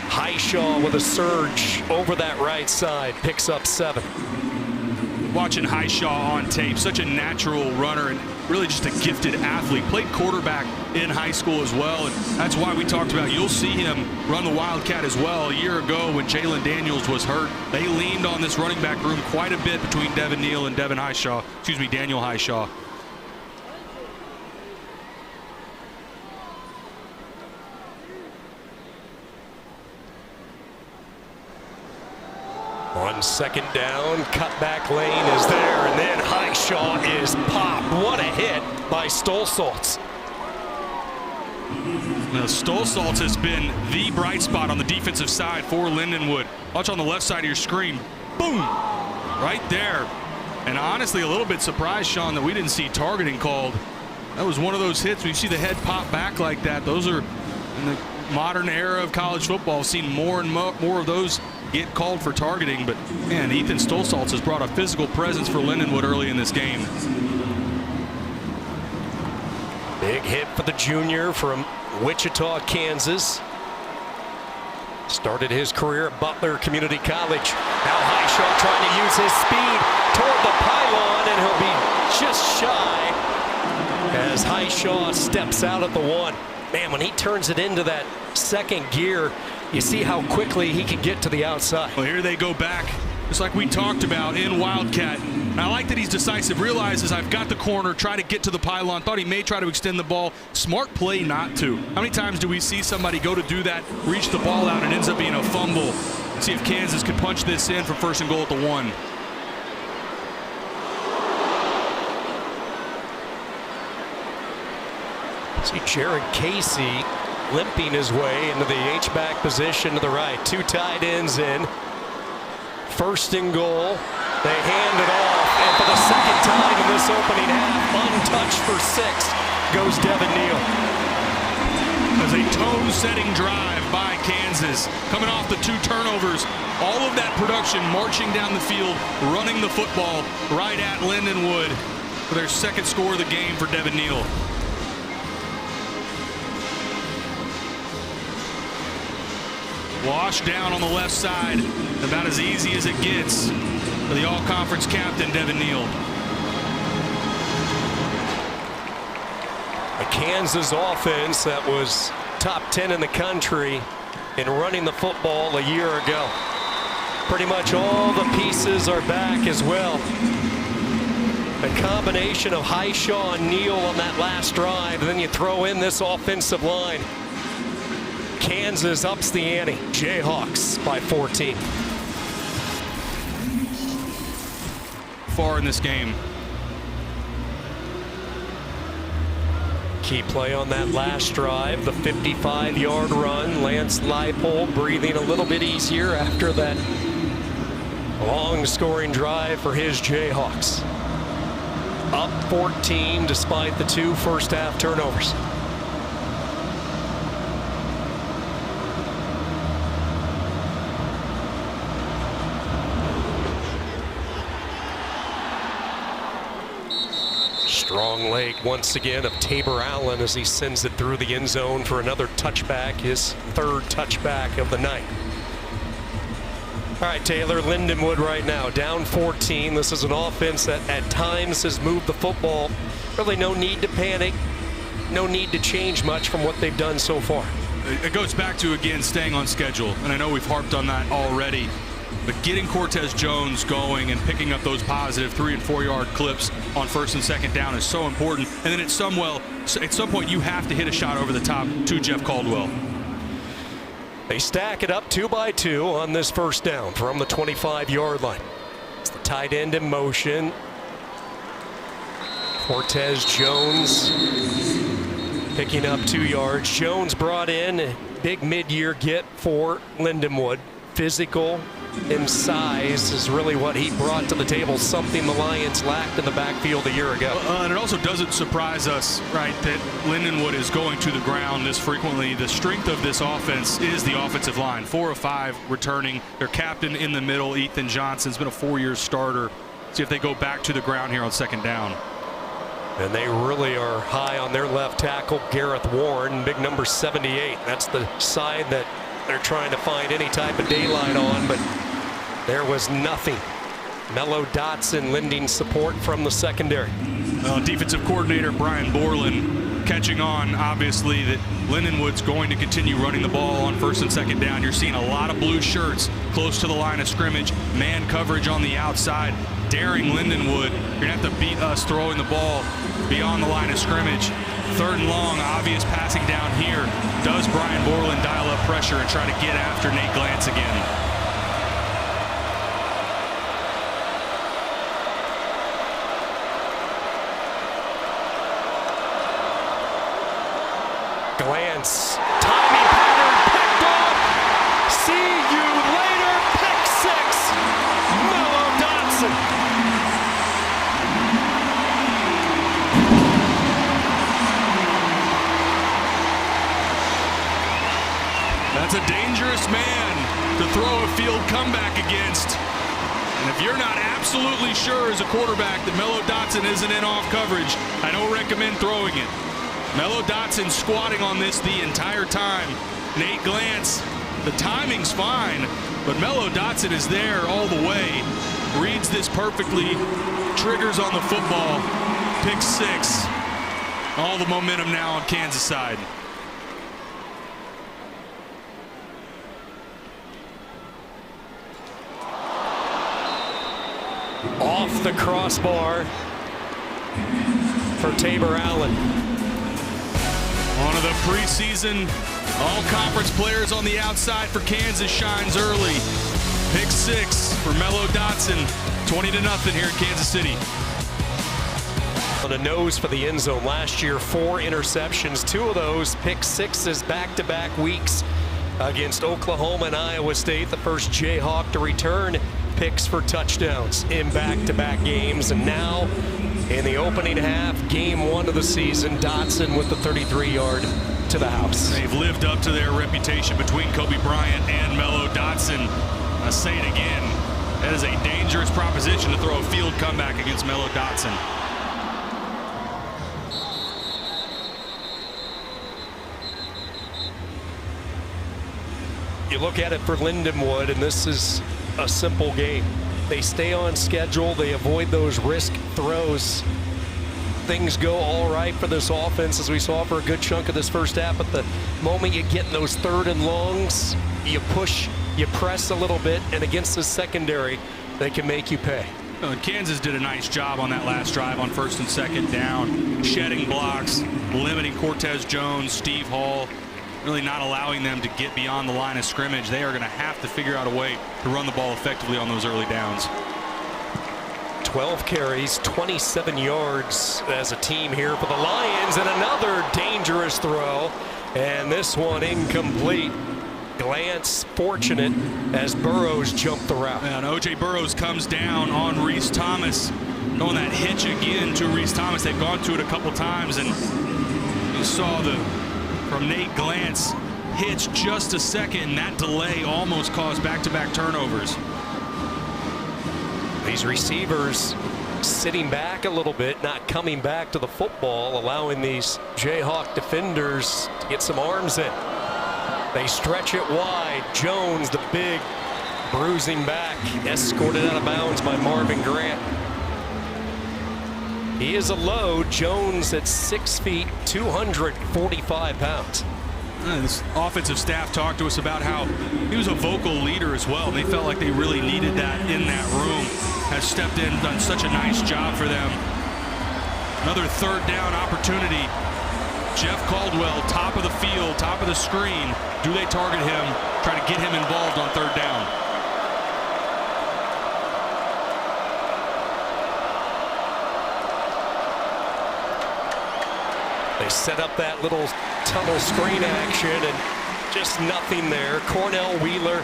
Highshaw with a surge over that right side, picks up 7. Watching Highshaw on tape, such a natural runner and really just a gifted athlete. Played quarterback in high school as well, and that's why we talked about you'll see him run the Wildcat as well. A year ago when Jalen Daniels was hurt, they leaned on this running back room quite a bit between Devin Neal and Daniel Highshaw. On second down, cutback lane is there, and then Highshaw is popped. What a hit by Stolzoltz. Now, Stolzoltz has been the bright spot on the defensive side for Lindenwood. Watch on the left side of your screen. Boom! Right there. And honestly, a little bit surprised, Sean, that we didn't see targeting called. That was one of those hits when you see the head pop back like that. Those are, in the modern era of college football, I've seen more and more of those get called for targeting. But, man, Ethan Stolzoltz has brought a physical presence for Lindenwood early in this game. Big hit for the junior from Wichita, Kansas. Started his career at Butler Community College. Now Highshaw trying to use his speed toward the pylon, and he'll be just shy as Highshaw steps out at the 1. Man, when he turns it into that second gear, you see how quickly he can get to the outside. Well, here they go back, just like we talked about in Wildcat. And I like that he's decisive, realizes I've got the corner, try to get to the pylon, thought he may try to extend the ball. Smart play not to. How many times do we see somebody go to do that, reach the ball out, and ends up being a fumble? See if Kansas could punch this in for first and goal at the 1. See Jared Casey limping his way into the H-back position to the right. 2 tight ends in. First and goal. They hand it off, and for the second time in this opening half, untouched for 6 goes Devin Neal. As a tone-setting drive by Kansas, coming off the 2 turnovers, all of that production marching down the field, running the football right at Lindenwood for their second score of the game for Devin Neal. Wash down on the left side, about as easy as it gets for the all-conference captain, Devin Neal. A Kansas offense that was top 10 in the country in running the football a year ago. Pretty much all the pieces are back as well. A combination of Highshaw and Neal on that last drive, and then you throw in this offensive line. Kansas ups the ante. Jayhawks by 14. Far in this game. Key play on that last drive, the 55-yard run. Lance Leipold breathing a little bit easier after that long scoring drive for his Jayhawks. Up 14 despite the 2 first half turnovers. Strong leg once again of Tabor Allen as he sends it through the end zone for another touchback, his 3rd touchback of the night. All right, Taylor, Lindenwood right now down 14. This is an offense that at times has moved the football. Really no need to panic. no need to change much from what they've done so far. It goes back to, again, staying on schedule. And I know we've harped on that already. But getting Cortez Jones going and picking up those positive 3- and 4-yard clips on 1st and 2nd down is so important. And then at some point, you have to hit a shot over the top to Jeff Caldwell. They stack it up 2 by 2 on this 1st down from the 25-yard line. It's the tight end in motion. Cortez Jones picking up 2 yards. Jones brought in, big mid-year get for Lindenwood. Physical and size is really what he brought to the table, something the Lions lacked in the backfield a year ago. And it also doesn't surprise us, right, that Lindenwood is going to the ground this frequently. The strength of this offense is the offensive line. 4 of 5 returning. Their captain in the middle, Ethan Johnson's been a 4-year starter. See if they go back to the ground here on 2nd down. And they really are high on their left tackle, Gareth Warren, big number 78. That's the side that they're trying to find any type of daylight on, but there was nothing. Mello Dotson lending support from the secondary. Defensive coordinator Brian Borland catching on, obviously, that Lindenwood's going to continue running the ball on 1st and 2nd down. You're seeing a lot of blue shirts close to the line of scrimmage, man coverage on the outside, daring Lindenwood. You're going to have to beat us throwing the ball beyond the line of scrimmage. 3rd and long, obvious passing down here. Does Brian Borland dial up pressure and try to get after Nate Glantz again? Glantz, timing pattern picked off. See you later, pick 6. Mello Dotson. That's a dangerous man to throw a field comeback against. And if you're not absolutely sure as a quarterback that Mello Dotson isn't in off coverage, I don't recommend throwing it. Mello Dotson squatting on this the entire time. Nate Glantz, the timing's fine, but Mello Dotson is there all the way. Reads this perfectly, triggers on the football, pick 6. All the momentum now on Kansas side. Off the crossbar for Tabor Allen. One of the preseason all-conference players on the outside for Kansas shines early. Pick 6 for Mello Dotson. 20-0 here in Kansas City. On the nose for the end zone last year, 4 interceptions. 2 of those pick 6s back-to-back weeks against Oklahoma and Iowa State. The first Jayhawk to return picks for touchdowns in back-to-back games. And now in the opening half, game 1 of the season, Dotson with the 33-yard to the house. They've lived up to their reputation between Kobe Bryant and Mello Dotson. I say it again, that is a dangerous proposition to throw a field comeback against Mello Dotson. You look at it for Lindenwood, and this is a simple game. They stay on schedule. They avoid those risk throws. Things go all right for this offense, as we saw for a good chunk of this first half. But the moment you get in those 3rd and longs, you push, you press a little bit, and against the secondary, they can make you pay. Kansas did a nice job on that last drive on 1st and 2nd down, shedding blocks, limiting Cortez Jones, Steve Hall, really not allowing them to get beyond the line of scrimmage. They are going to have to figure out a way to run the ball effectively on those early downs. 12 carries, 27 yards as a team here for the Lions, and another dangerous throw, and this one incomplete. Glantz fortunate as Burrows jumped the route. And O.J. Burrows comes down on Reese Thomas, going that hitch again to Reese Thomas. They've gone to it a couple times, and you saw from Nate Glantz hitch just a second, and that delay almost caused back-to-back turnovers. These receivers sitting back a little bit, not coming back to the football, allowing these Jayhawk defenders to get some arms in. They stretch it wide. Jones, the big bruising back, escorted out of bounds by Marvin Grant. He is a load. Jones at 6 feet, 245 pounds. This offensive staff talked to us about how he was a vocal leader as well. They felt like they really needed that in that room. Has stepped in, done such a nice job for them. Another third down opportunity. Jeff Caldwell, top of the field, top of the screen. Do they target him, try to get him involved on third down? They set up that little tunnel screen action and just nothing there. Cornell Wheeler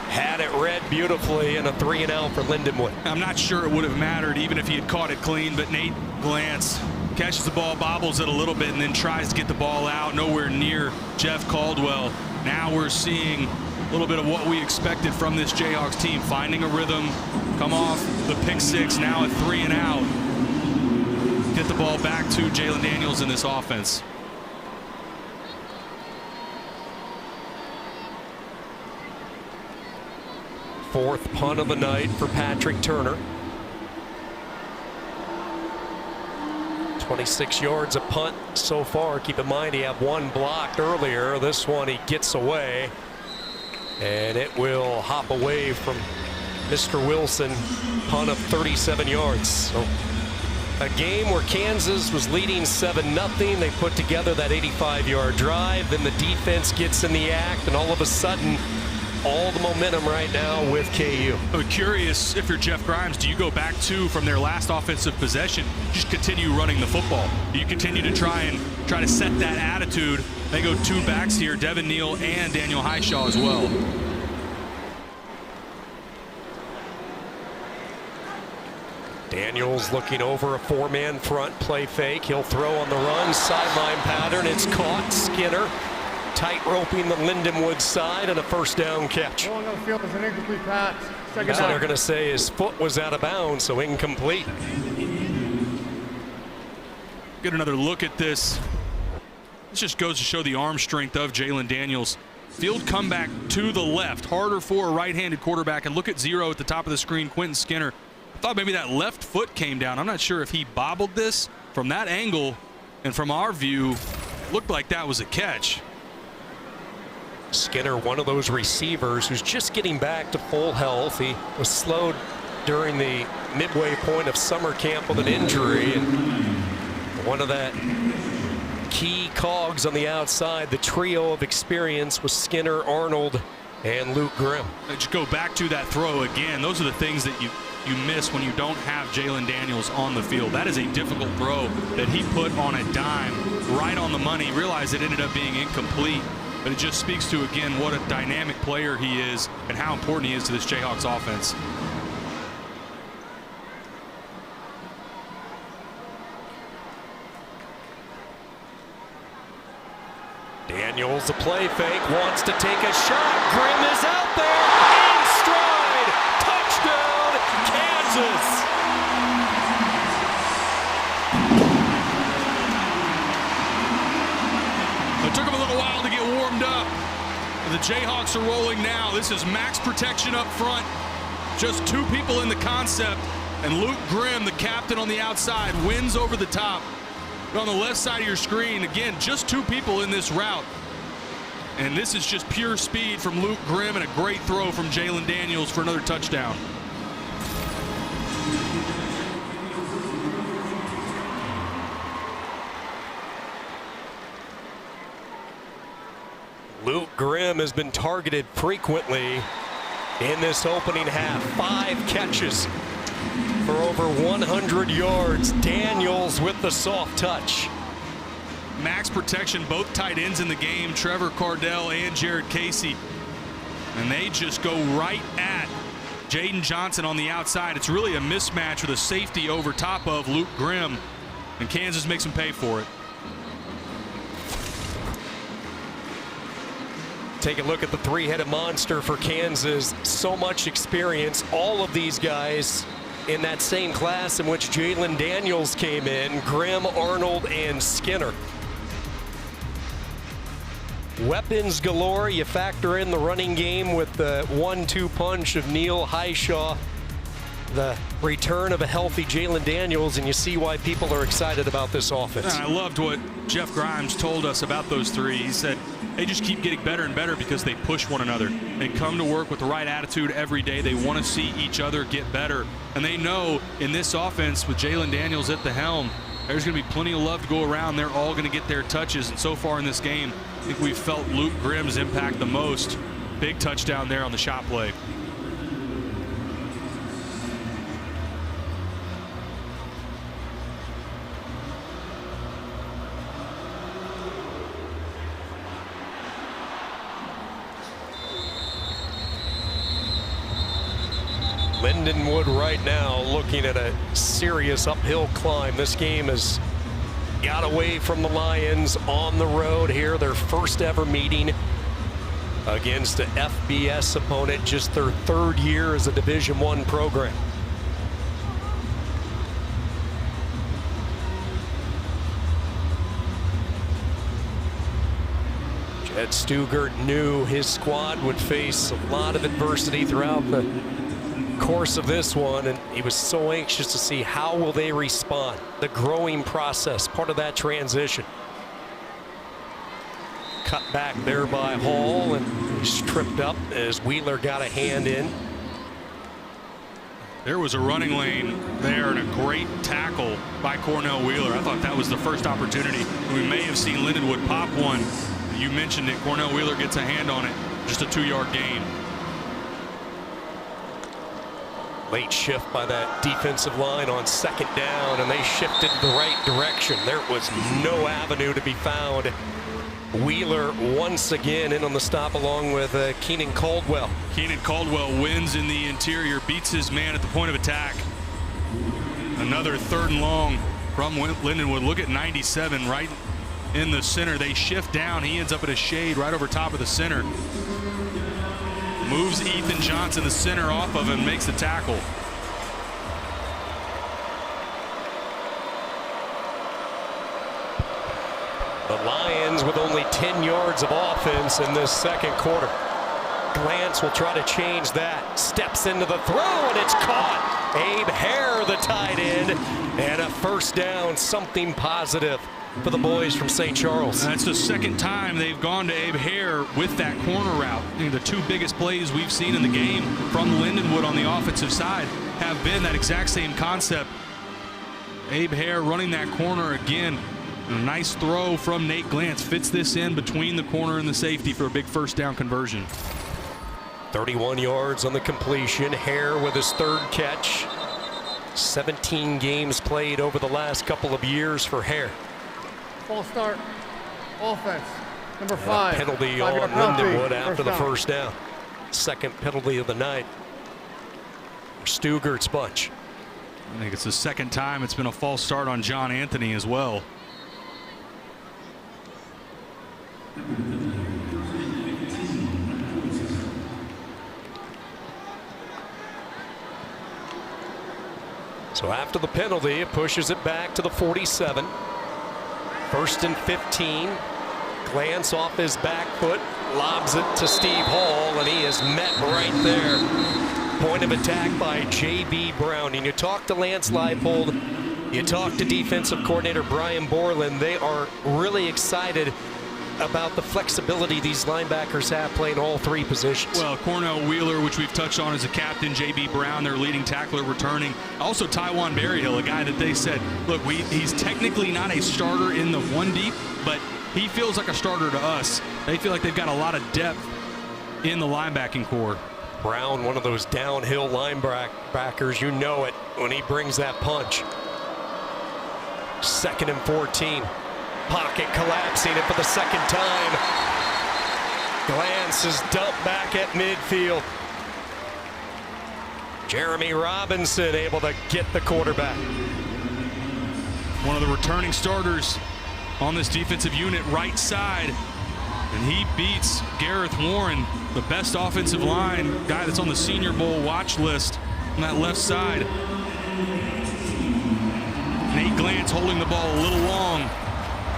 had it read beautifully, and a 3-and-out for Lindenwood. I'm not sure it would have mattered even if he had caught it clean, but Nate Glantz catches the ball, bobbles it a little bit, and then tries to get the ball out. Nowhere near Jeff Caldwell. Now we're seeing a little bit of what we expected from this Jayhawks team, finding a rhythm, come off the pick six, now a 3-and-out. Get the ball back to Jalen Daniels in this offense. Fourth punt of the night for Patrick Turner. 26 yards a punt so far. Keep in mind he had one blocked earlier. This one he gets away, and it will hop away from Mr. Wilson. Punt of 37 yards. So a game where Kansas was leading 7-0. They put together that 85-yard drive. Then the defense gets in the act, and all of a sudden, all the momentum right now with KU. I'm curious, if you're Jeff Grimes, do you go back from their last offensive possession, just continue running the football? Do you continue to try to set that attitude? They go two backs here, Devin Neal and Daniel Highshaw as well. Daniels looking over a four-man front play fake. He'll throw on the run, sideline pattern. It's caught. Skinner tight roping the Lindenwood side, and a first down catch. Going on the field is an incomplete pass. Second That's down. what they're going to say. His foot was out of bounds, so incomplete. Get another look at this. This just goes to show the arm strength of Jalen Daniels. Field comeback to the left, harder for a right-handed quarterback. And look at zero at the top of the screen, Quentin Skinner. I thought maybe that left foot came down. I'm not sure if he bobbled this from that angle, and from our view, looked like that was a catch. Skinner, one of those receivers who's just getting back to full health. He was slowed during the midway point of summer camp with an injury, and one of that key cogs on the outside. The trio of experience was Skinner, Arnold, and Luke Grimm. Just go back to that throw again. Those are the things that you miss when you don't have Jalen Daniels on the field. That is a difficult throw that he put on a dime, right on the money. Realize it ended up being incomplete. But it just speaks to, again, what a dynamic player he is and how important he is to this Jayhawks offense. Daniels, the play fake, wants to take a shot. Grimm is out there, in stride. Touchdown, Kansas. It took him a little while to get warmed up. The Jayhawks are rolling now. This is max protection up front. Just two people in the concept. And Luke Grimm, the captain on the outside, wins over the top. But on the left side of your screen, again, just two people in this route. And this is just pure speed from Luke Grimm and a great throw from Jalen Daniels for another touchdown. Luke Grimm has been targeted frequently in this opening half. 5 catches for over 100 yards. Daniels with the soft touch. Max protection, both tight ends in the game, Trevor Cardell and Jared Casey. And they just go right at Jaden Johnson on the outside. It's really a mismatch with a safety over top of Luke Grimm. And Kansas makes him pay for it. Take a look at the three-headed monster for Kansas. So much experience. All of these guys in that same class in which Jalen Daniels came in. Grimm, Arnold, and Skinner. Weapons galore. You factor in the running game with the 1-2 punch of Neal, Highshaw, the return of a healthy Jalen Daniels, and you see why people are excited about this offense. And I loved what Jeff Grimes told us about those three. He said they just keep getting better and better because they push one another. They come to work with the right attitude every day. They want to see each other get better. And they know in this offense with Jalen Daniels at the helm, there's going to be plenty of love to go around. They're all going to get their touches. And so far in this game, I think we've felt Luke Grimm's impact the most. Big touchdown there on the shot play. Lindenwood right now looking at a serious uphill climb. This game has got away from the Lions on the road here. Their first ever meeting against an FBS opponent, just their third year as a Division I program. Jed Stugart knew his squad would face a lot of adversity throughout the course of this one, and he was so anxious to see how will they respond. The growing process, part of that transition. Cut back there by Hall, and he's tripped up as Wheeler got a hand in. There was a running lane there and a great tackle by Cornell Wheeler. I thought that was the first opportunity. We may have seen Lindenwood pop one. You mentioned it. Cornell Wheeler gets a hand on it. Just a 2-yard gain. Late shift by that defensive line on second down, and they shifted the right direction. There was no avenue to be found. Wheeler once again in on the stop along with Keenan Caldwell. Keenan Caldwell wins in the interior, beats his man at the point of attack. Another 3rd and long from Lindenwood. Look at 97 right in the center. They shift down. He ends up at a shade right over top of the center. Moves Ethan Johnson, the center, off of him, makes the tackle. The Lions with only 10 yards of offense in this second quarter. Glantz will try to change that. Steps into the throw, and it's caught. Abe Hare, the tight end, and a first down, something positive for the boys from St. Charles. That's the second time they've gone to Abe Hare with that corner route. I think the 2 biggest plays we've seen in the game from Lindenwood on the offensive side have been that exact same concept. Abe Hare running that corner again. A nice throw from Nate Glantz. Fits this in between the corner and the safety for a big first down conversion. 31 yards on the completion. Hare with his 3rd catch. 17 games played over the last couple of years for Hare. False start. Offense. Number 5. Penalty on Lindenwood after the first down. Second penalty of the night. Stugart's bunch. I think it's the second time it's been a false start on John Anthony as well. So after the penalty, it pushes it back to the 47. 1st and 15. Glantz off his back foot, lobs it to Steve Hall, and he is met right there. Point of attack by J.B. Brown. And you talk to Lance Leipold, you talk to defensive coordinator Brian Borland, they are really excited about the flexibility these linebackers have playing all 3 positions. Well, Cornell Wheeler, which we've touched on as a captain, J.B. Brown, their leading tackler, returning. Also Taiwan Berryhill, a guy that they said, look, he's technically not a starter in the 1 deep, but he feels like a starter to us. They feel like they've got a lot of depth in the linebacking core. Brown, one of those downhill linebackers, you know it when he brings that punch. 2nd and 14. Pocket collapsing, and for the second time, Glantz is dumped back at midfield. Jeremy Robinson able to get the quarterback. One of the returning starters on this defensive unit, right side, and he beats Gareth Warren, the best offensive line guy that's on the Senior Bowl watch list on that left side. Nate Glantz holding the ball a little long,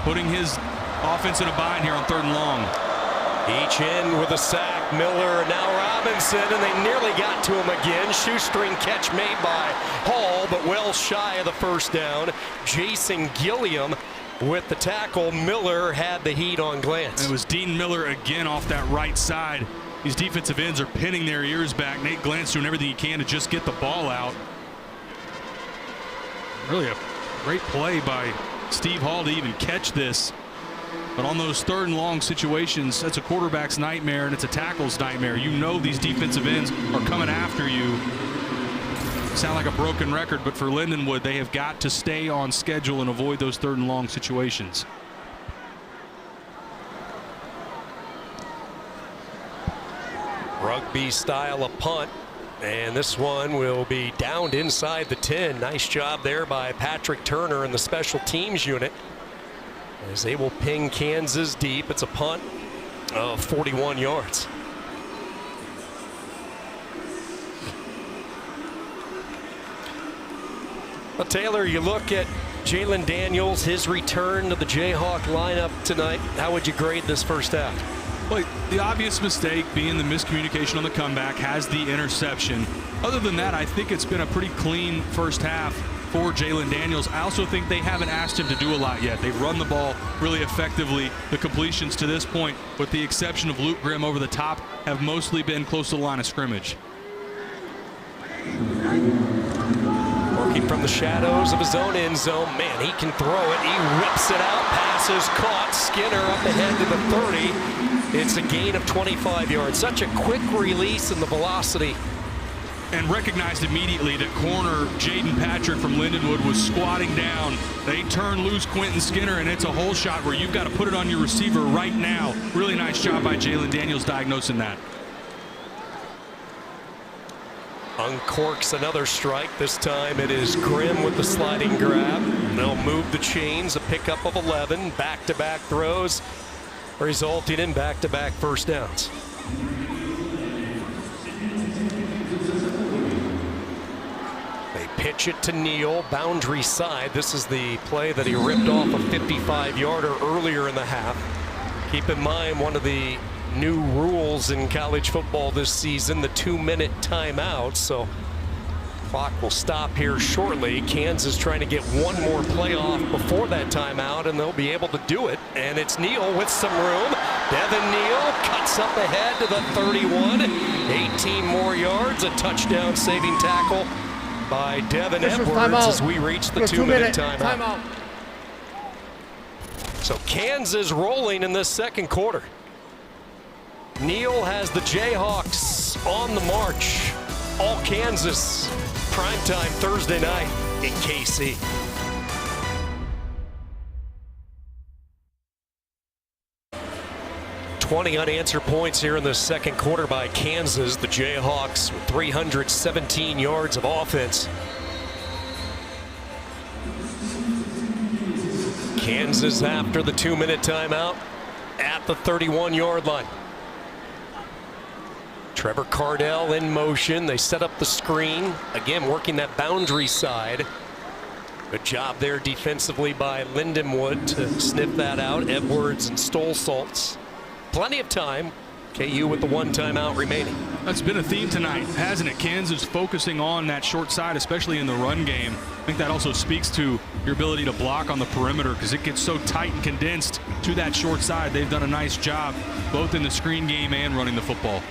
putting his offense in a bind here on 3rd and long. Each in with a sack. Miller, now Robinson, and they nearly got to him again. Shoestring catch made by Hall, but well shy of the first down. Jason Gilliam with the tackle. Miller had the heat on Glantz. It was Dean Miller again off that right side. These defensive ends are pinning their ears back. Nate Glantz doing everything he can to just get the ball out. Really a great play by Steve Hall to even catch this. But on those 3rd and long situations, that's a quarterback's nightmare and it's a tackle's nightmare. You know these defensive ends are coming after you. Sound like a broken record, but for Lindenwood, they have got to stay on schedule and avoid those 3rd and long situations. Rugby style of punt, and this one will be downed inside the 10. Nice job there by Patrick Turner and the special teams unit as they will ping Kansas deep. It's a punt of 41 yards. Well, Taylor, you look at Jalen Daniels, his return to the Jayhawk lineup tonight. How would you grade this first half? Well, the obvious mistake being the miscommunication on the comeback, has the interception. Other than that, I think it's been a pretty clean first half for Jalen Daniels. I also think they haven't asked him to do a lot yet. They've run the ball really effectively. The completions to this point, with the exception of Luke Grimm over the top, have mostly been close to the line of scrimmage. Working from the shadows of his own end zone. Man, he can throw it. He whips it out. Passes caught. Skinner up ahead to the 30. It's a gain of 25 yards. Such a quick release and the velocity. And recognized immediately that corner Jaden Patrick from Lindenwood was squatting down. They turn loose Quentin Skinner, and it's a hole shot where you've got to put it on your receiver right now. Really nice job by Jalen Daniels diagnosing that. Uncorks another strike. This time it is Grimm with the sliding grab. They'll move the chains. A pickup of 11. Back-to-back throws, resulting in back-to-back first downs. They pitch it to Neal, boundary side. This is the play that he ripped off a 55-yarder earlier in the half. Keep in mind, one of the new rules in college football this season, the 2-minute timeout. So clock will stop here shortly. Kansas trying to get one more play off before that timeout, and they'll be able to do it. And it's Neal with some room. Devin Neal cuts up ahead to the 31. 18 more yards. A touchdown saving tackle by Devin Edwards as we reach the 2-minute timeout. So Kansas rolling in this second quarter. Neal has the Jayhawks on the march. All Kansas, primetime Thursday night in KC. "20 unanswered points here in the second quarter by Kansas. The Jayhawks with 317 yards of offense. Kansas after the 2-minute timeout at the 31-yard line. Trevor Cardell in motion. They set up the screen. Again, working that boundary side. Good job there defensively by Lindenwood to sniff that out. Edwards and Stolzoltz. Plenty of time. KU with the 1 timeout remaining. That's been a theme tonight, hasn't it? Kansas focusing on that short side, especially in the run game. I think that also speaks to your ability to block on the perimeter because it gets so tight and condensed to that short side. They've done a nice job both in the screen game and running the football.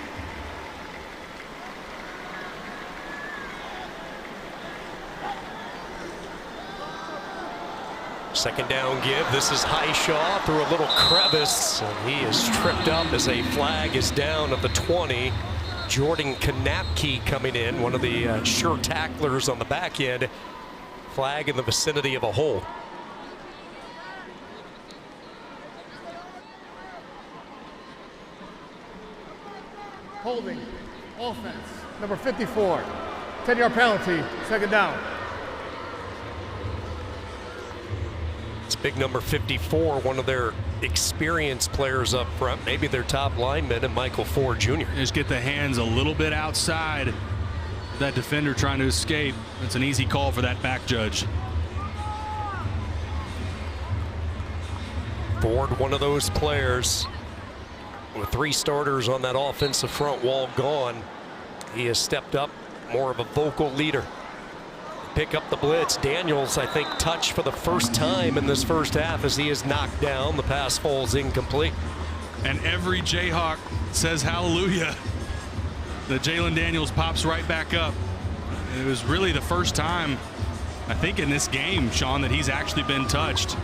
Second down give. This is Highshaw through a little crevice, and he is tripped up as a flag is down at the 20. Jordan Kanapke coming in, one of the sure tacklers on the back end. Flag in the vicinity of a hole. Holding. Offense. Number 54. 10-yard penalty. Second down. It's big number 54, one of their experienced players up front, maybe their top lineman, and Michael Ford Jr. Just get the hands a little bit outside that defender trying to escape. It's an easy call for that back judge. Ford, one of those players With 3 starters on that offensive front wall gone, he has stepped up, more of a vocal leader. Pick up the blitz. Daniels, I think, touched for the first time in this first half as he is knocked down. The pass falls incomplete. And every Jayhawk says hallelujah. The Jalen Daniels pops right back up. It was really the first time, I think, in this game, Sean, that he's actually been touched.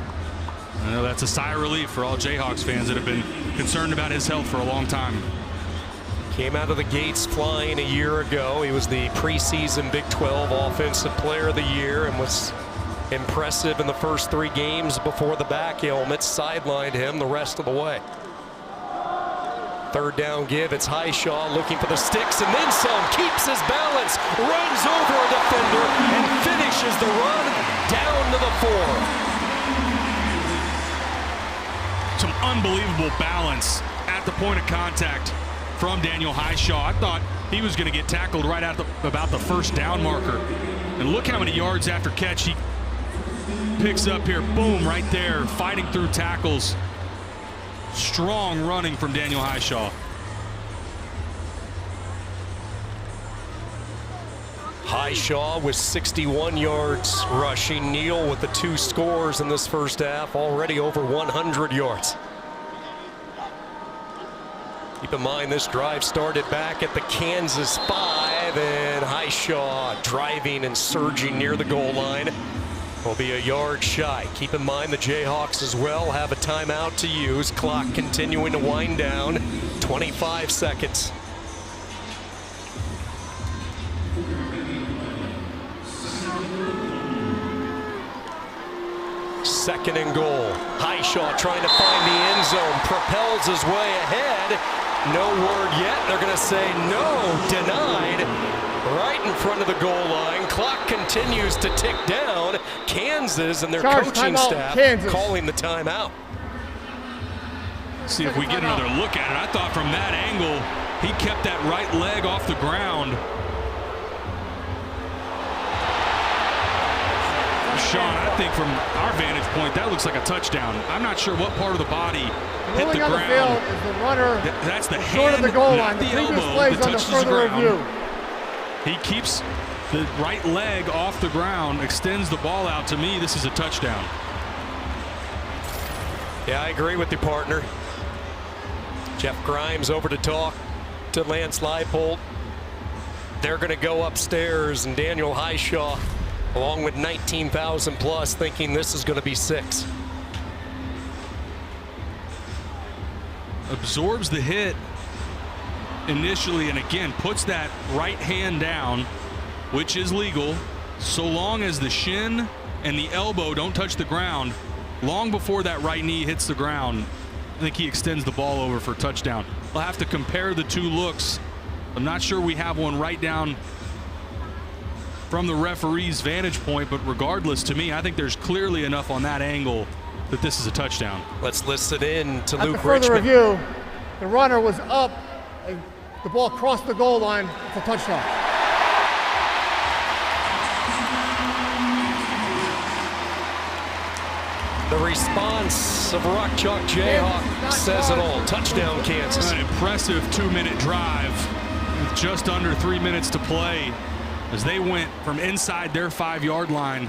I know that's a sigh of relief for all Jayhawks fans that have been concerned about his health for a long time. Came out of the gates flying a year ago. He was the preseason Big 12 Offensive Player of the Year and was impressive in the first 3 games before the back helmet sidelined him the rest of the way. 3rd down give. It's Highshaw looking for the sticks and then some. Keeps his balance, runs over a defender, and finishes the run down to the 4. Some unbelievable balance at the point of contact from Daniel Highshaw. I thought he was going to get tackled right at about the 1st down marker. And look how many yards after catch he picks up here. Boom, right there, fighting through tackles. Strong running from Daniel Highshaw. Highshaw with 61 yards rushing. Neal with the 2 scores in this first half, already over 100 yards. Keep in mind this drive started back at the Kansas 5, and Highshaw driving and surging near the goal line will be a yard shy. Keep in mind the Jayhawks as well have a timeout to use. Clock continuing to wind down. 25 seconds. Second and goal. Highshaw trying to find the end zone. Propels his way ahead. No word yet. They're going to say no, denied. Right in front of the goal line. Clock continues to tick down. Kansas and their coaching staff calling the timeout. See if we get another look at it. I thought from that angle, he kept that right leg off the ground. Sean, I think from our vantage point, that looks like a touchdown. I'm not sure what part of the body hit the ground. On the field is the runner. That's the short hand, of the goal not line. the previous elbow plays that under touches the further ground. review. He keeps the right leg off the ground, extends the ball out. To me, this is a touchdown. Yeah, I agree with your partner. Jeff Grimes over to talk to Lance Leipold. They're going to go upstairs, and Daniel Highshaw, along with 19,000 plus, thinking this is going to be 6. Absorbs the hit initially, and again puts that right hand down, which is legal so long as the shin and the elbow don't touch the ground. Long before that right knee hits the ground, I think he extends the ball over for a touchdown. We'll have to compare the 2 looks. I'm not sure we have one right down from the referee's vantage point, but regardless, to me, I think there's clearly enough on that angle that this is a touchdown. Let's listen in to Luke After further Richmond. review, the runner was up. The ball crossed the goal line. It's a touchdown. The response of Rock Chalk Jayhawk says it all. Touchdown, Kansas. An impressive 2-minute drive with just under 3 minutes to play as they went from inside their 5-yard line,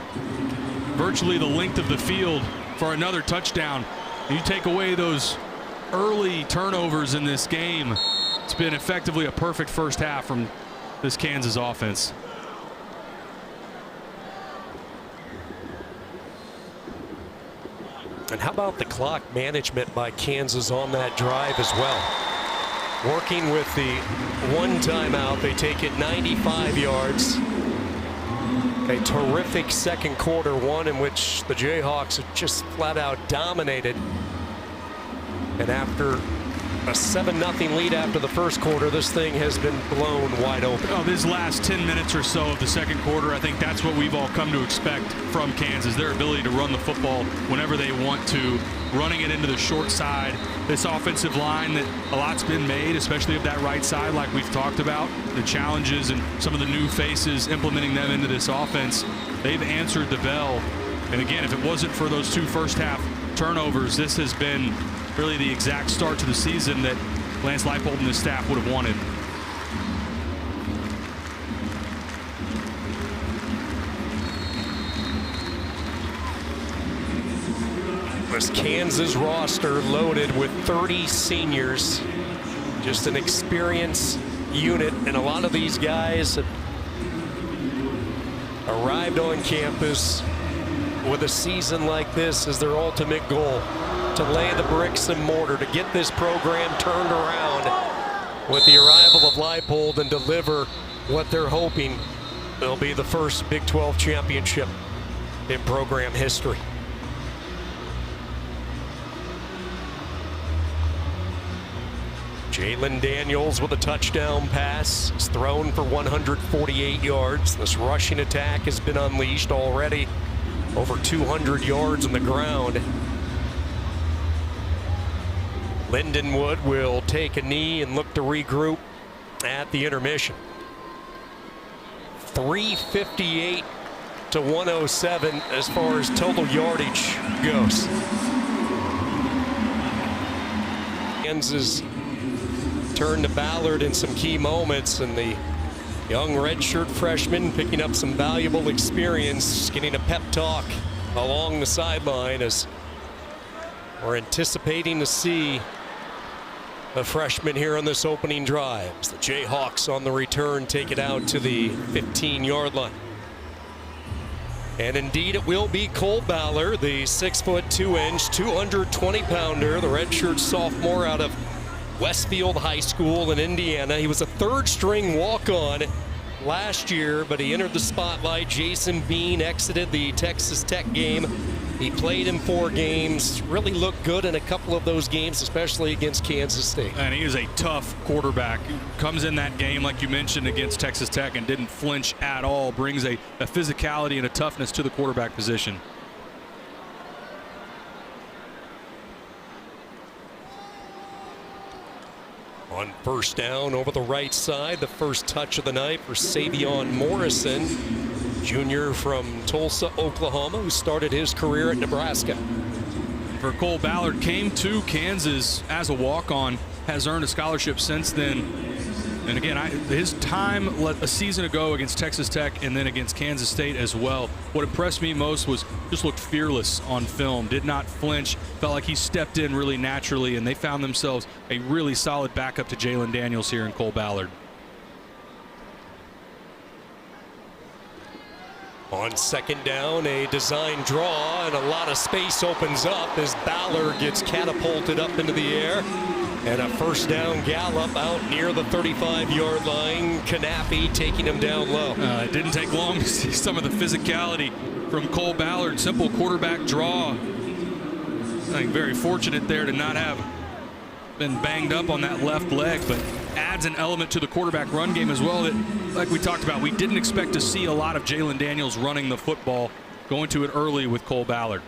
virtually the length of the field, for another touchdown. You take away those early turnovers in this game, it's been effectively a perfect first half from this Kansas offense. And how about the clock management by Kansas on that drive as well? Working with the 1 timeout, they take it 95 yards. A terrific second quarter, one in which the Jayhawks have just flat out dominated. And after a 7-0 lead after the first quarter, this thing has been blown wide open. Oh, this last 10 minutes or so of the second quarter, I think that's what we've all come to expect from Kansas. Their ability to run the football whenever they want to, running it into the short side. This offensive line that a lot's been made, especially of that right side like we've talked about. The challenges and some of the new faces, implementing them into this offense. They've answered the bell. And again, if it wasn't for those 2 first half turnovers, this has been really the exact start to the season that Lance Leipold and his staff would have wanted. This Kansas roster loaded with 30 seniors. Just an experienced unit, and a lot of these guys have arrived on campus with a season like this as their ultimate goal, to lay the bricks and mortar, to get this program turned around with the arrival of Leipold and deliver what they're hoping will be the first Big 12 championship in program history. Jalen Daniels with a touchdown pass. He's thrown for 148 yards. This rushing attack has been unleashed already. Over 200 yards on the ground. Lindenwood will take a knee and look to regroup at the intermission. 358 to 107 as far as total yardage goes. Kansas turned to Ballard in some key moments, and the young redshirt freshman picking up some valuable experience, getting a pep talk along the sideline as we're anticipating to see a freshman here on this opening drive. As the Jayhawks on the return take it out to the 15-yard line. And indeed it will be Cole Ballard, the 6'2", 220-pounder, the redshirt sophomore out of Westfield High School in Indiana. He was a third-string walk-on last year, but he entered the spotlight. Jason Bean exited the Texas Tech game. He played in 4 games, really looked good in a couple of those games, especially against Kansas State. And he is a tough quarterback. Comes in that game, like you mentioned, against Texas Tech and didn't flinch at all. Brings a physicality and a toughness to the quarterback position. On first down over the right side, the first touch of the night for Savion Morrison, junior from Tulsa, Oklahoma, who started his career at Nebraska. For Cole Ballard, came to Kansas as a walk-on, has earned a scholarship since then. And again, his time a season ago against Texas Tech and then against Kansas State as well. What impressed me most was just looked fearless on film, did not flinch, felt like he stepped in really naturally, and they found themselves a really solid backup to Jalen Daniels here in Cole Ballard. On second down, a design draw, and a lot of space opens up as Ballard gets catapulted up into the air. And a first down gallop out near the 35-yard line. Knappe taking him down low. It didn't take long to see some of the physicality from Cole Ballard. Simple quarterback draw. I think very fortunate there to not have been banged up on that left leg, but adds an element to the quarterback run game as well that, like we talked about, we didn't expect to see a lot of Jalen Daniels running the football, going to it early with Cole Ballard.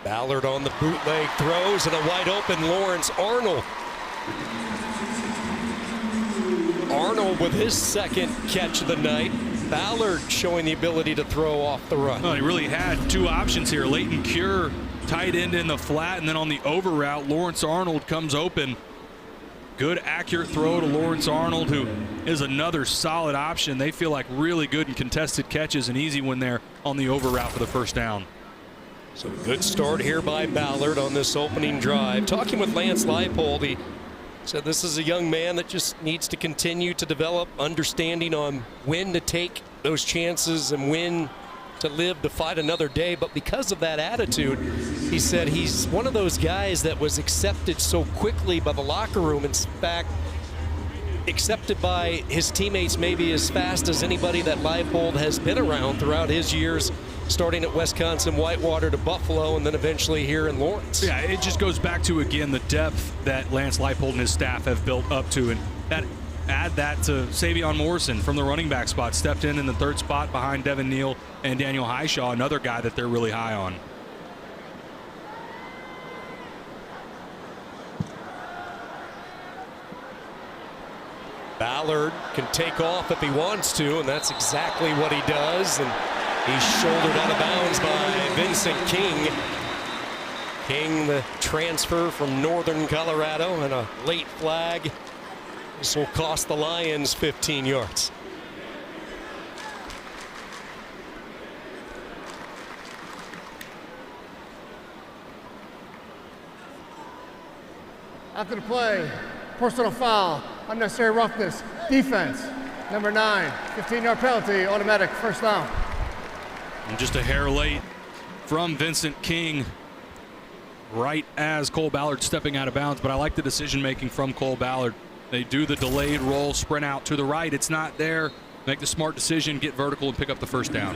Ballard on the bootleg throws, and a wide open Lawrence Arnold. Arnold with his second catch of the night. Ballard showing the ability to throw off the run. Well, he really had 2 options here. Leighton Cure, tight end in the flat, and then on the over route, Lawrence Arnold comes open. Good, accurate throw to Lawrence Arnold, who is another solid option. They feel like really good and contested catches, an easy one there on the over route for the first down. So good start here by Ballard on this opening drive. Talking with Lance Leipold, he said this is a young man that just needs to continue to develop understanding on when to take those chances and when to live to fight another day. But because of that attitude, he said he's one of those guys that was accepted so quickly by the locker room. In fact, accepted by his teammates maybe as fast as anybody that Leipold has been around throughout his years, starting at Wisconsin Whitewater to Buffalo and then eventually here in Lawrence. Yeah, it just goes back to, again, the depth that Lance Leipold and his staff have built up to, and add that to Savion Morrison from the running back spot, stepped in the 3rd spot behind Devin Neal and Daniel Highshaw, another guy that they're really high on. Ballard can take off if he wants to, and that's exactly what he does. And he's shouldered out of bounds by Vincent King. King, the transfer from Northern Colorado, and a late flag. This will cost the Lions 15 yards. After the play, personal foul, unnecessary roughness, defense, number 9, 15-yard penalty, automatic first down. And just a hair late from Vincent King, right as Cole Ballard stepping out of bounds. But I like the decision making from Cole Ballard. They do the delayed roll, sprint out to the right. It's not there. Make the smart decision, get vertical, and pick up the first down.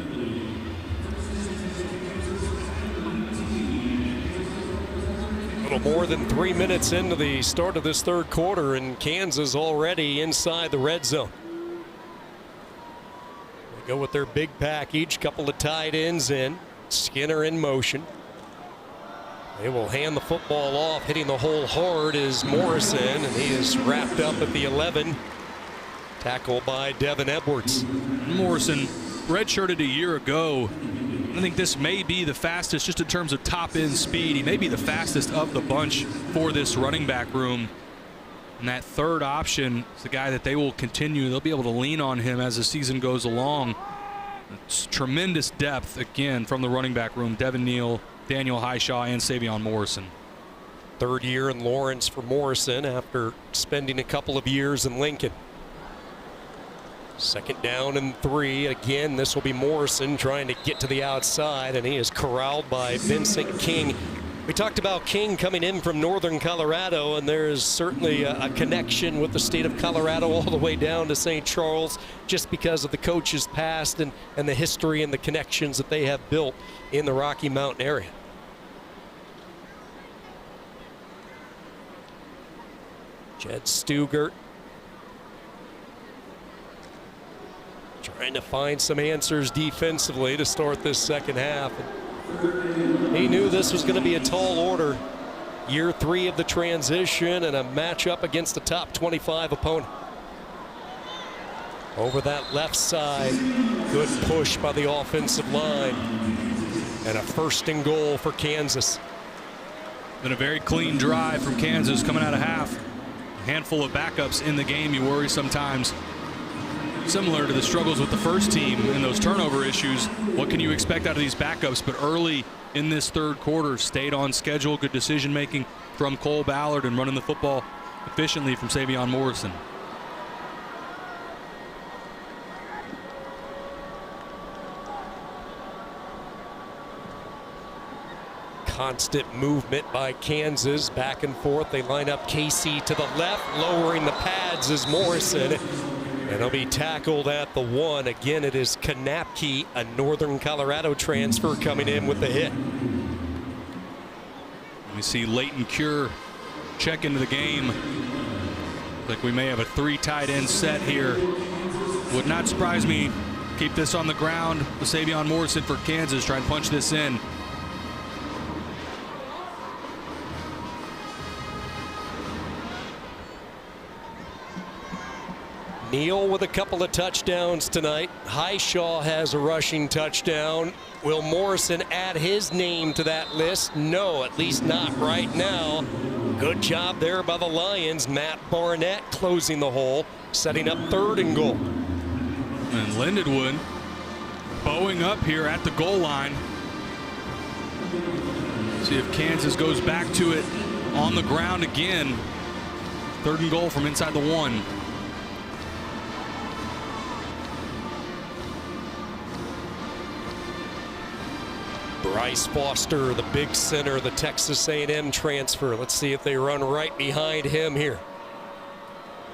A little more than 3 minutes into the start of this third quarter, and Kansas already inside the red zone. They go with their big package, couple of tight ends in. Skinner in motion. They will hand the football off. Hitting the hole hard is Morrison, and he is wrapped up at the 11. Tackled by Devin Edwards. Morrison redshirted a year ago. I think this may be the fastest, just in terms of top end speed. He may be the fastest of the bunch for this running back room. And that third option is the guy that they will continue. They'll be able to lean on him as the season goes along. It's tremendous depth again from the running back room. Devin Neal, Daniel Highshaw, and Savion Morrison. Third year in Lawrence for Morrison after spending a couple of years in Lincoln. Second down and 3. Again, this will be Morrison trying to get to the outside, and he is corralled by Vincent King. We talked about King coming in from Northern Colorado, and there is certainly a connection with the state of Colorado all the way down to St. Charles, just because of the coach's past and the history and the connections that they have built in the Rocky Mountain area. Jed Stugart trying to find some answers defensively to start this second half. He knew this was going to be a tall order. Year 3 of the transition and a matchup against a top 25 opponent. Over that left side, good push by the offensive line. And a 1st and goal for Kansas. Been a very clean drive from Kansas coming out of half. A handful of backups in the game, you worry sometimes. Similar to the struggles with the first team and those turnover issues, what can you expect out of these backups? But early in this third quarter, stayed on schedule, good decision making from Cole Ballard, and running the football efficiently from Savion Morrison. Constant movement by Kansas, back and forth. They line up Casey to the left, lowering the pads is Morrison. And he'll be tackled at the 1. Again, it is Kanapke, a Northern Colorado transfer, coming in with the hit. We see Leighton Cure check into the game. Like we may have a 3 tight end set here. Would not surprise me. Keep this on the ground with Savion Morrison for Kansas. Try and punch this in. Neal with a couple of touchdowns tonight. Highshaw has a rushing touchdown. Will Morrison add his name to that list? No, at least not right now. Good job there by the Lions. Matt Barnett closing the hole, setting up 3rd and goal. And Lindenwood bowing up here at the goal line. See if Kansas goes back to it on the ground again. 3rd and goal from inside the 1. Bryce Foster, the big center, the Texas A&M transfer. Let's see if they run right behind him here.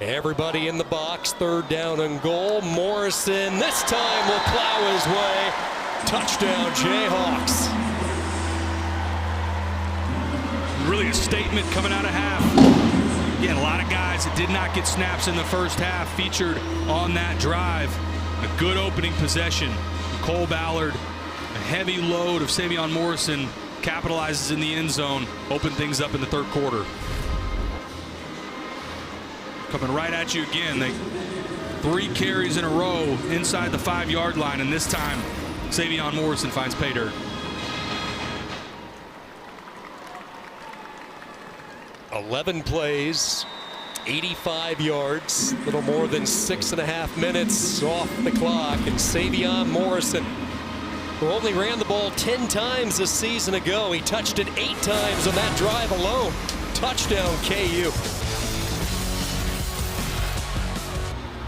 Everybody in the box, 3rd down and goal. Morrison this time will plow his way. Touchdown, Jayhawks. Really a statement coming out of half. Again, a lot of guys that did not get snaps in the first half featured on that drive. A good opening possession. Cole Ballard, a heavy load of Savion Morrison, capitalizes in the end zone, open things up in the third quarter. coming right at you again. 3 carries in a row inside the 5-yard line, and this time Savion Morrison finds pay dirt. 11 plays, 85 yards, a little more than 6.5 minutes off the clock, and Savion Morrison, who only ran the ball 10 times this season ago, he touched it 8 times on that drive alone. Touchdown, KU.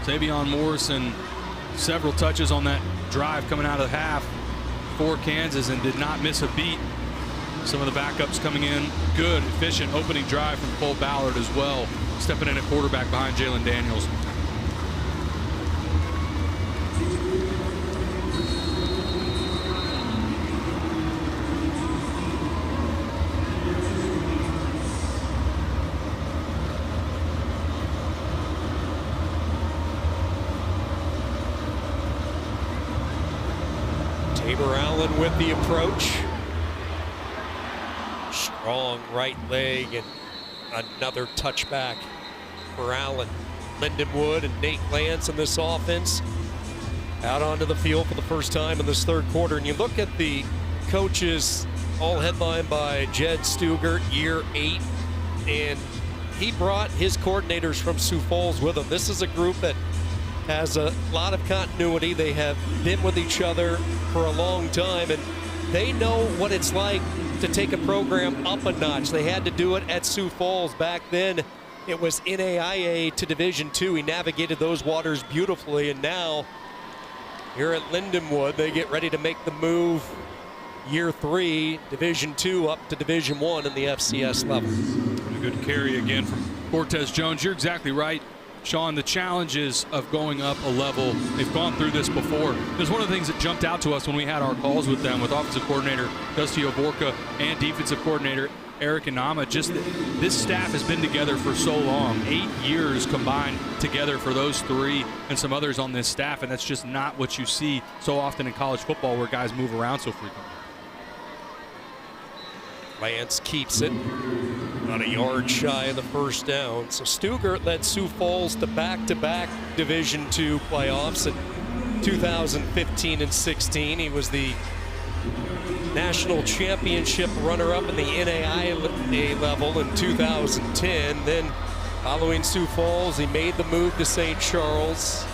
Savion Morrison, several touches on that drive coming out of the half for Kansas and did not miss a beat. Some of the backups coming in. Good, efficient opening drive from Cole Ballard as well, stepping in at quarterback behind Jalen Daniels. Tabor Allen with the approach. Strong right leg and another touchback for Allen. Lindenwood and Nate Lance in this offense out onto the field for the first time in this third quarter. And you look at the coaches, all headlined by Jed Stugart, year 8, and he brought his coordinators from Sioux Falls with him. This is a group that has a lot of continuity. They have been with each other for a long time, and they know what it's like to take a program up a notch. They had to do it at Sioux Falls. Back then, it was NAIA to Division II. He navigated those waters beautifully, and now here at Lindenwood, they get ready to make the move. Year 3, Division II up to Division I in the FCS level. A good carry again from Cortez Jones. You're exactly right, Sean. The challenges of going up a level, they've gone through this before. There's one of the things that jumped out to us when we had our calls with them, with offensive coordinator Dusty Oborka and defensive coordinator Eric Inama. Just this staff has been together for so long, 8 years combined together for those 3 and some others on this staff, and that's just not what you see so often in college football, where guys move around so frequently. Lance keeps it about a yard shy of the first down. So Stugart led Sioux Falls to back-to-back Division II playoffs in 2015 and 16. He was the national championship runner-up in the NAIA level in 2010. Then following Sioux Falls, he made the move to St. Charles.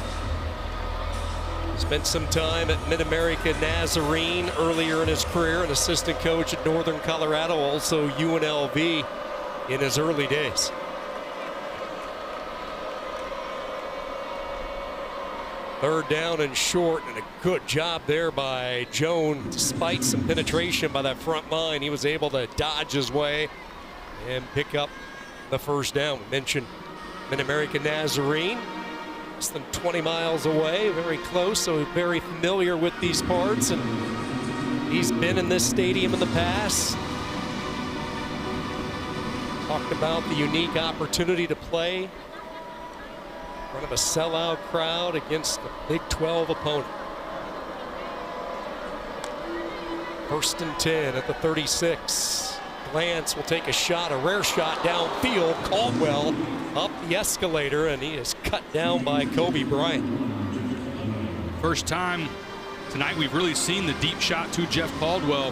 Spent some time at Mid-America Nazarene earlier in his career, an assistant coach at Northern Colorado, also UNLV in his early days. Third down and short, and a good job there by Jones. Despite some penetration by that front line, he was able to dodge his way and pick up the first down. We mentioned Mid-America Nazarene, less than 20 miles away, very close, so very familiar with these parts, and he's been in this stadium in the past. Talked about the unique opportunity to play in front of a sellout crowd against a Big 12 opponent. First and 10 at the 36. Lance will take a shot, a rare shot downfield. Caldwell up the escalator, and he is cut down by Kobe Bryant. First time tonight we've really seen the deep shot to Jeff Caldwell.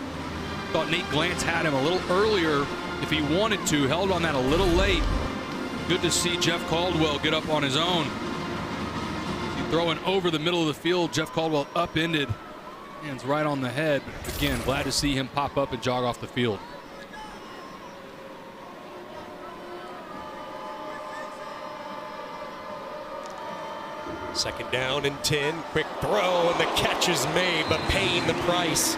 Thought Nate Glantz had him a little earlier if he wanted to, held on that a little late. Good to see Jeff Caldwell get up on his own. Throwing over the middle of the field, Jeff Caldwell upended, hands right on the head. Again, glad to see him pop up and jog off the field. Second down and 10, quick throw, and the catch is made, but paying the price.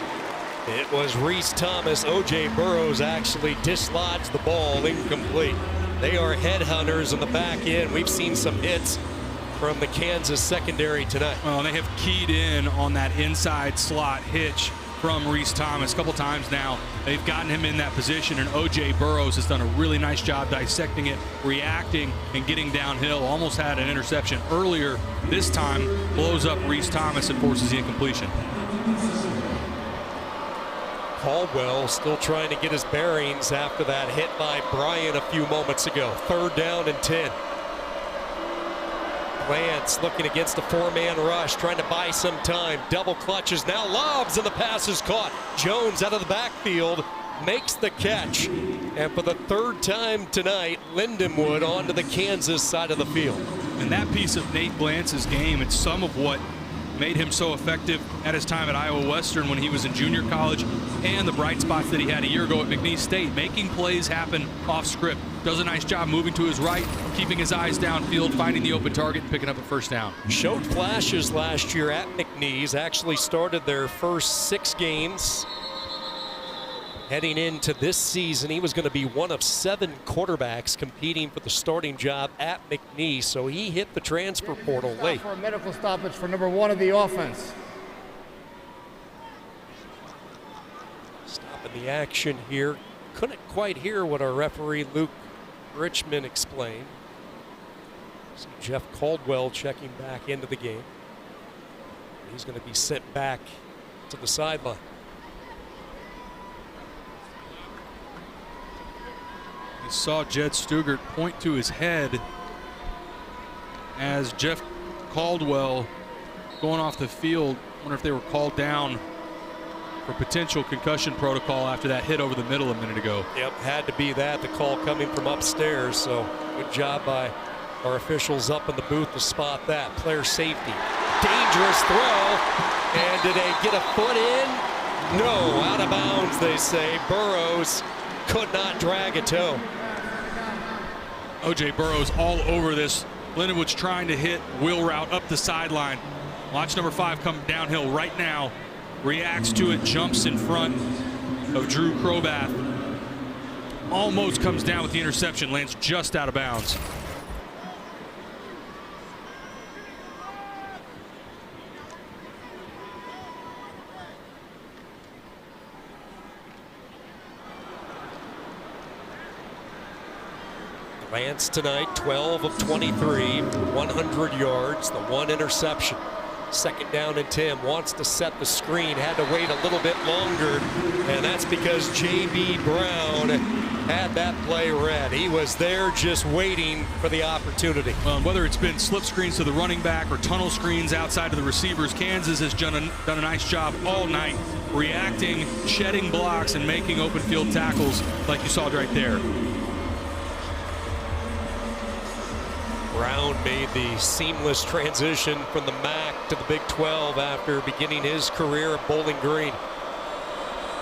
It was Reese Thomas. O.J. Burrows actually dislodged the ball, incomplete. They are headhunters on the back end. We've seen some hits from the Kansas secondary tonight. Well, they have keyed in on that inside slot hitch from Reese Thomas a couple times now. They've gotten him in that position, and O.J. Burrows has done a really nice job dissecting it, reacting, and getting downhill. Almost had an interception earlier. This time blows up Reese Thomas and forces the incompletion. Caldwell still trying to get his bearings after that hit by Bryant a few moments ago. Third down and 10. Lance looking against a four-man rush, trying to buy some time. Double clutches, now lobs, and the pass is caught. Jones out of the backfield makes the catch. And for the third time tonight, Lindenwood onto the Kansas side of the field. And that piece of Nate Glance's game, it's some of what made him so effective at his time at Iowa Western when he was in junior college, and the bright spots that he had a year ago at McNeese State, making plays happen off script. Does a nice job moving to his right, keeping his eyes downfield, finding the open target, and picking up a first down. Showed flashes last year at McNeese, actually started their first 6 games. Heading into this season, he was going to be one of 7 quarterbacks competing for the starting job at McNeese, so he hit the transfer portal late. For a medical stoppage for number 1 of the offense. Stopping the action here. Couldn't quite hear what our referee Luke Richmond explained. So Jeff Caldwell checking back into the game. He's going to be sent back to the sideline. You saw Jed Stugart point to his head as Jeff Caldwell going off the field. Wonder if they were called down for potential concussion protocol after that hit over the middle a minute ago. Yep, had to be that. The call coming from upstairs, so good job by our officials up in the booth to spot that. Player safety. Dangerous throw. And did they get a foot in? No, out of bounds, they say. Burrows could not drag a toe. O.J. Burrows all over this. Lindenwood's trying to hit wheel route up the sideline. Watch number 5 come downhill right now. Reacts to it, jumps in front of Drew Crobath. Almost comes down with the interception, lands just out of bounds. Lance tonight, 12 of 23, 100 yards, the 1 interception. Second down and 10, wants to set the screen, had to wait a little bit longer, and that's because J.B. Brown had that play read. He was there just waiting for the opportunity. Whether it's been slip screens to the running back or tunnel screens outside of the receivers, Kansas has done a nice job all night reacting, shedding blocks, and making open field tackles like you saw right there. Brown made the seamless transition from the MAC to the Big 12 after beginning his career at Bowling Green.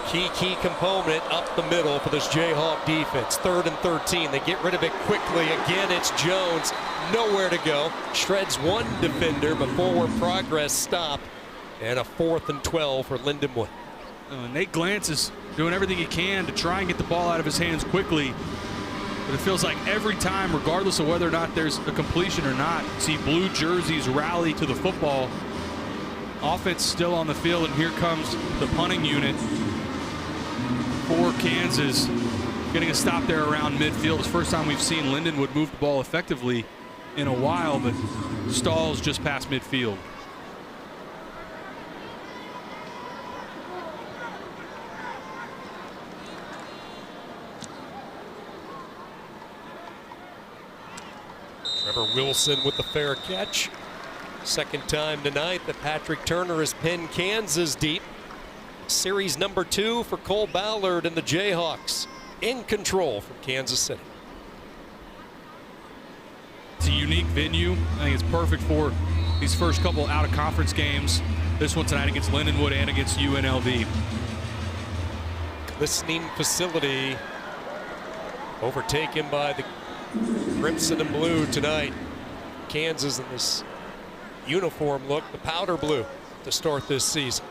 Key component up the middle for this Jayhawk defense. 3rd and 13. They get rid of it quickly. Again, it's Jones. Nowhere to go. Shreds 1 defender, but forward progress stop. And a 4th and 12 for Lindenwood. Nate Glantz is doing everything he can to try and get the ball out of his hands quickly. But it feels like every time, regardless of whether or not there's a completion or not, see blue jerseys rally to the football. Offense still on the field, and here comes the punting unit for Kansas, getting a stop there around midfield. It's the first time we've seen Lindenwood move the ball effectively in a while, but stalls just past midfield. Trevor Wilson with the fair catch. Second time tonight that Patrick Turner has pinned Kansas deep. Series number 2 for Cole Ballard and the Jayhawks in control from Kansas City. It's a unique venue. I think it's perfect for these first couple out-of-conference games. This one tonight against Lindenwood and against UNLV. Listening facility overtaken by the crimson and blue tonight. Kansas in this uniform look, the powder blue to start this season.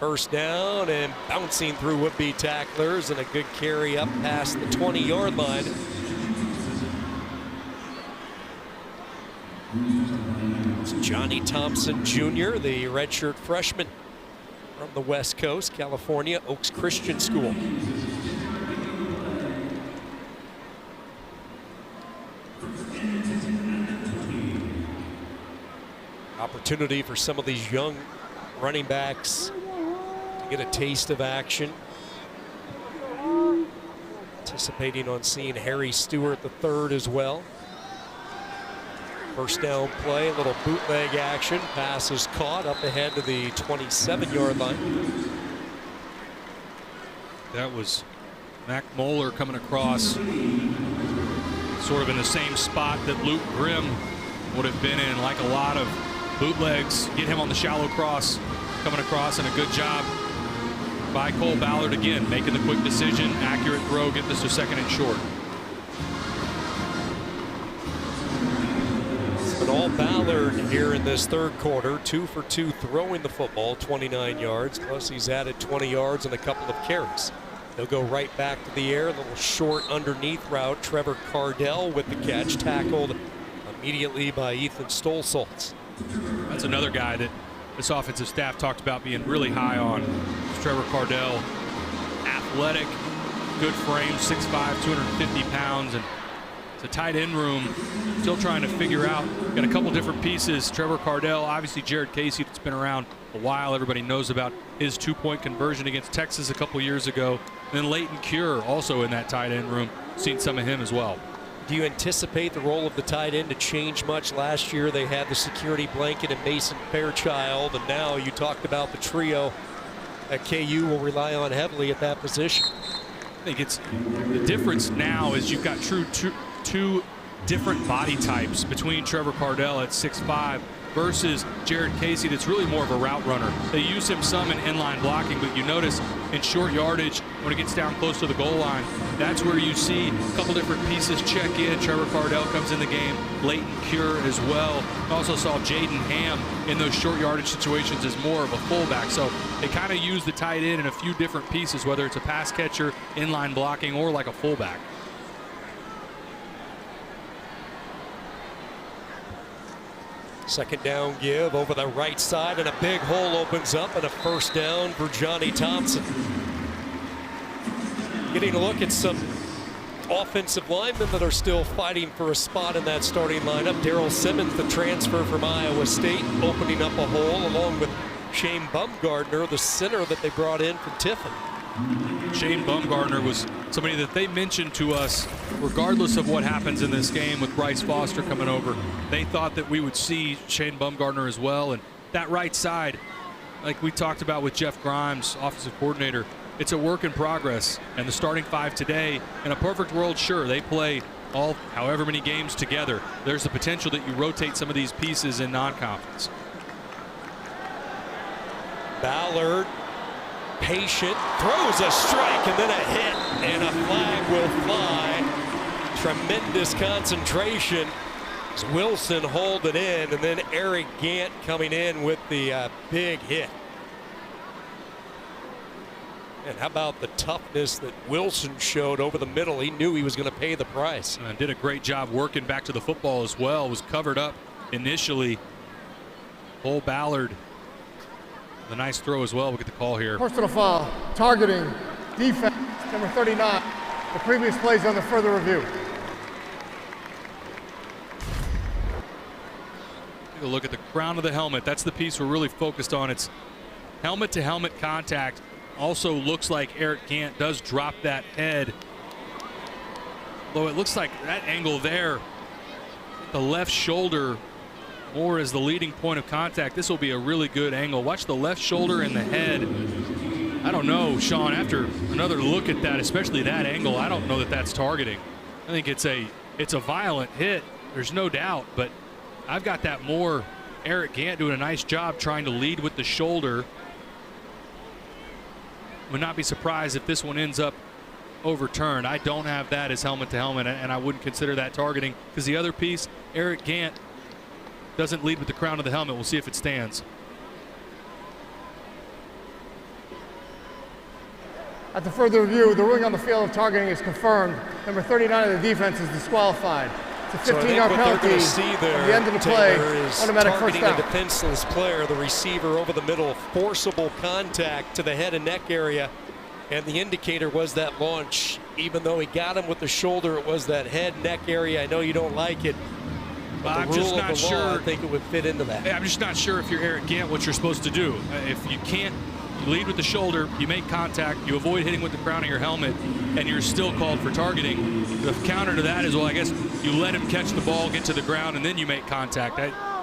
First down and bouncing through would-be tacklers, and a good carry up past the 20-yard line. It's Johnny Thompson Jr., the redshirt freshman from the West Coast, California, Oaks Christian School. Opportunity for some of these young running backs to get a taste of action. Anticipating on seeing Harry Stewart III as well. First down play, a little bootleg action. Pass is caught up ahead to the 27-yard line. That was Mac Moeller coming across, sort of in the same spot that Luke Grimm would have been in, like a lot of bootlegs. Get him on the shallow cross, coming across, and a good job by Cole Ballard again, making the quick decision, accurate throw, get this to second and short. But all Ballard here in this third quarter, 2 for 2 throwing the football, 29 yards, plus he's added 20 yards and a couple of carries. They'll go right back to the air, a little short underneath route. Trevor Cardell with the catch, tackled immediately by Ethan Stolzholz. That's another guy that this offensive staff talked about being really high on. Trevor Cardell, athletic, good frame, 6'5", 250 pounds, and the tight end room still trying to figure out. Got a couple different pieces. Trevor Cardell, obviously Jared Casey, that's been around a while. Everybody knows about his 2-point conversion against Texas a couple years ago. And then Leighton Cure also in that tight end room. Seen some of him as well. Do you anticipate the role of the tight end to change much? Last year they had the security blanket and Mason Fairchild, and now you talked about the trio that KU will rely on heavily at that position. I think it's the difference now is you've got two different body types between Trevor Cardell at 6'5" versus Jared Casey, that's really more of a route runner. They use him some in inline blocking, but you notice in short yardage, when it gets down close to the goal line, that's where you see a couple different pieces check in. Trevor Cardell comes in the game, Leighton Cure as well. Also saw Jaden Ham in those short yardage situations as more of a fullback. So they kind of use the tight end in a few different pieces, whether it's a pass catcher, inline blocking, or like a fullback. Second down give over the right side, and a big hole opens up, and a first down for Johnny Thompson. Getting a look at some offensive linemen that are still fighting for a spot in that starting lineup. Darrell Simmons, the transfer from Iowa State, opening up a hole, along with Shane Bumgardner, the center that they brought in from Tiffin. Shane Bumgardner was somebody that they mentioned to us, regardless of what happens in this game with Bryce Foster coming over. They thought that we would see Shane Bumgardner as well. And that right side, like we talked about with Jeff Grimes, offensive coordinator, it's a work in progress. And the starting five today, in a perfect world, sure, they play all however many games together. There's the potential that you rotate some of these pieces in non-conference. Ballard, patient, throws a strike and then a hit, and a flag will fly. Tremendous concentration as Wilson hold it in, and then Eric Gant coming in with the big hit. And how about the toughness that Wilson showed over the middle? He knew he was going to pay the price. And did a great job working back to the football as well. Was covered up initially. Cole Ballard, the nice throw as well. We'll get the call here. Personal foul, targeting, defense, number 39. The previous plays on the further review. Take a look at the crown of the helmet. That's the piece we're really focused on. It's helmet-to-helmet contact. Also looks like Eric Gant does drop that head. Though it looks like that angle there, the left shoulder more as the leading point of contact. This will be a really good angle. Watch the left shoulder and the head. I don't know, Sean, after another look at that, especially that angle, I don't know that that's targeting. I think it's a violent hit, there's no doubt, but I've got that more Eric Gant doing a nice job trying to lead with the shoulder. Would not be surprised if this one ends up overturned. I don't have that as helmet to helmet, and I wouldn't consider that targeting, because the other piece, Eric Gant doesn't lead with the crown of the helmet. We'll see if it stands. At the further review, the ruling on the field of targeting is confirmed. Number 39 of the defense is disqualified. It's a 15-yard penalty at the end of the play. Automatic first down. A defenseless player, the receiver over the middle, forcible contact to the head and neck area, and the indicator was that launch. Even though he got him with the shoulder, it was that head neck area. I know you don't like it, but I'm the just rule not of the sure. law, I think it would fit into that. I'm just not sure if you're Eric Gant what you're supposed to do. If you can't, You lead with the shoulder, you make contact, you avoid hitting with the crown of your helmet, and you're still called for targeting. The counter to that is, well, I guess you let him catch the ball, get to the ground, and then you make contact.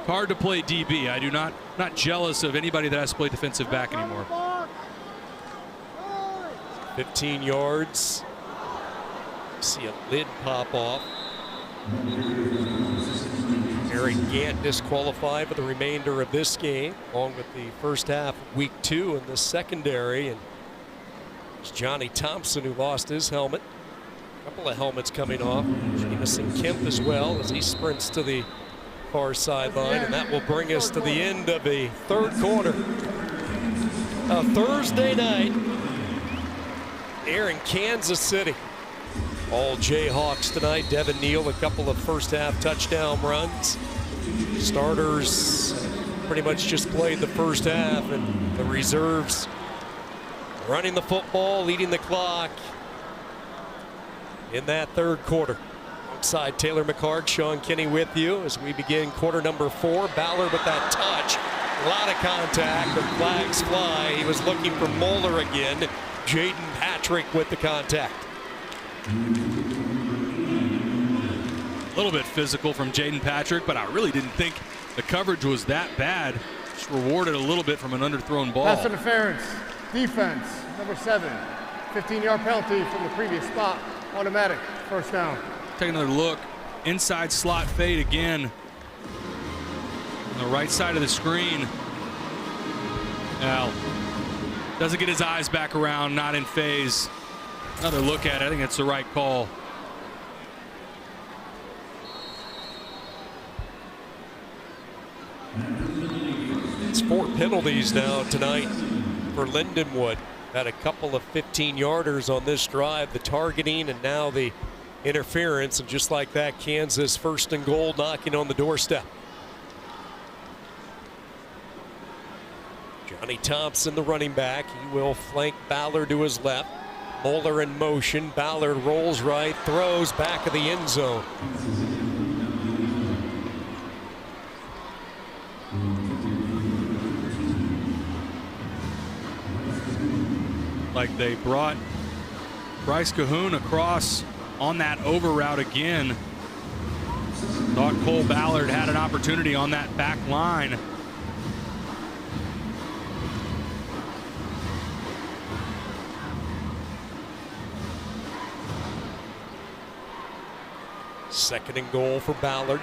Hard to play DB. I do not jealous of anybody that has to play defensive back anymore. 15 yards. See a lid pop off. Aaron Gant disqualified for the remainder of this game, along with the first half of week 2 in the secondary. And it's Johnny Thompson who lost his helmet. A couple of helmets coming off. Jamison Kemp as well as he sprints to the far sideline. And that will bring us to the end of the third quarter. A Thursday night here in Kansas City. All Jayhawks tonight. Devin Neal, a couple of first half touchdown runs. Starters pretty much just played the first half, and the reserves running the football, leading the clock in that third quarter. Alongside Taylor McHarg, Sean Kinney with you as we begin quarter number 4. Ballard with that touch. A lot of contact. The flags fly. He was looking for Moeller again. Jaden Patrick with the contact. A little bit physical from Jaden Patrick, but I really didn't think the coverage was that bad. Just rewarded a little bit from an underthrown ball. Pass interference. Defense, number 7. 15-yard penalty from the previous spot. Automatic. First down. Take another look. Inside slot fade again. On the right side of the screen. Now, doesn't get his eyes back around, not in phase. Another look at it. I think it's the right call. It's 4 penalties now tonight for Lindenwood. Had a couple of 15-yarders on this drive, the targeting and now the interference, and just like that, Kansas first and goal knocking on the doorstep. Johnny Thompson, the running back, he will flank Ballard to his left. Moeller in motion. Ballard rolls right, throws back of the end zone. Like they brought Bryce Cahoon across on that over route again. Thought Cole Ballard had an opportunity on that back line. Second and goal for Ballard.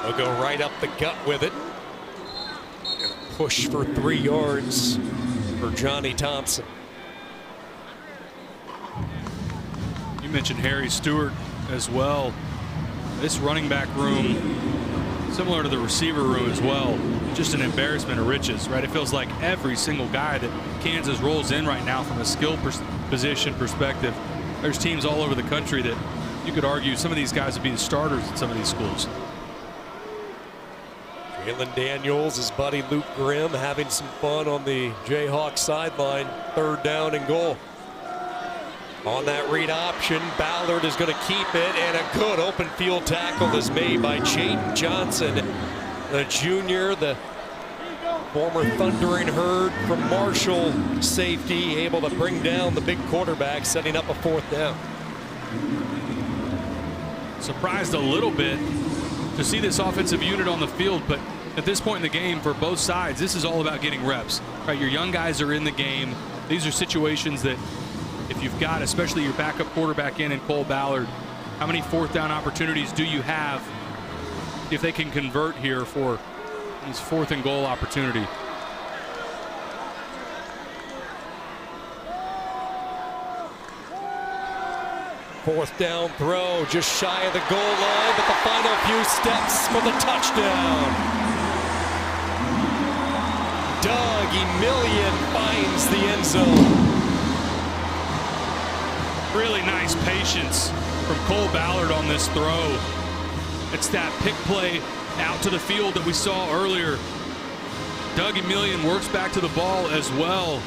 They'll go right up the gut with it. Push for 3 yards for Johnny Thompson. You mentioned Harry Stewart as well. This running back room, similar to the receiver room as well, just an embarrassment of riches, right? It feels like every single guy that Kansas rolls in right now from a skill position perspective, there's teams all over the country that you could argue some of these guys would be the starters at some of these schools. Jalen Daniels, his buddy Luke Grimm having some fun on the Jayhawks sideline. Third down and goal. On that read option, Ballard is going to keep it, and a good open field tackle is made by Jaden Johnson, the junior, the former Thundering Herd from Marshall safety, able to bring down the big quarterback, setting up a 4th down. Surprised a little bit to see this offensive unit on the field, but at this point in the game for both sides, this is all about getting reps. Right, your young guys are in the game. These are situations that if you've got, especially your backup quarterback in Cole Ballard, how many 4th down opportunities do you have if they can convert here for this 4th and goal opportunity? Fourth down throw, just shy of the goal line, but the final few steps for the touchdown. Doug Emilian finds the end zone. Really nice patience from Cole Ballard on this throw. It's that pick play out to the field that we saw earlier. Doug Emilian works back to the ball as well,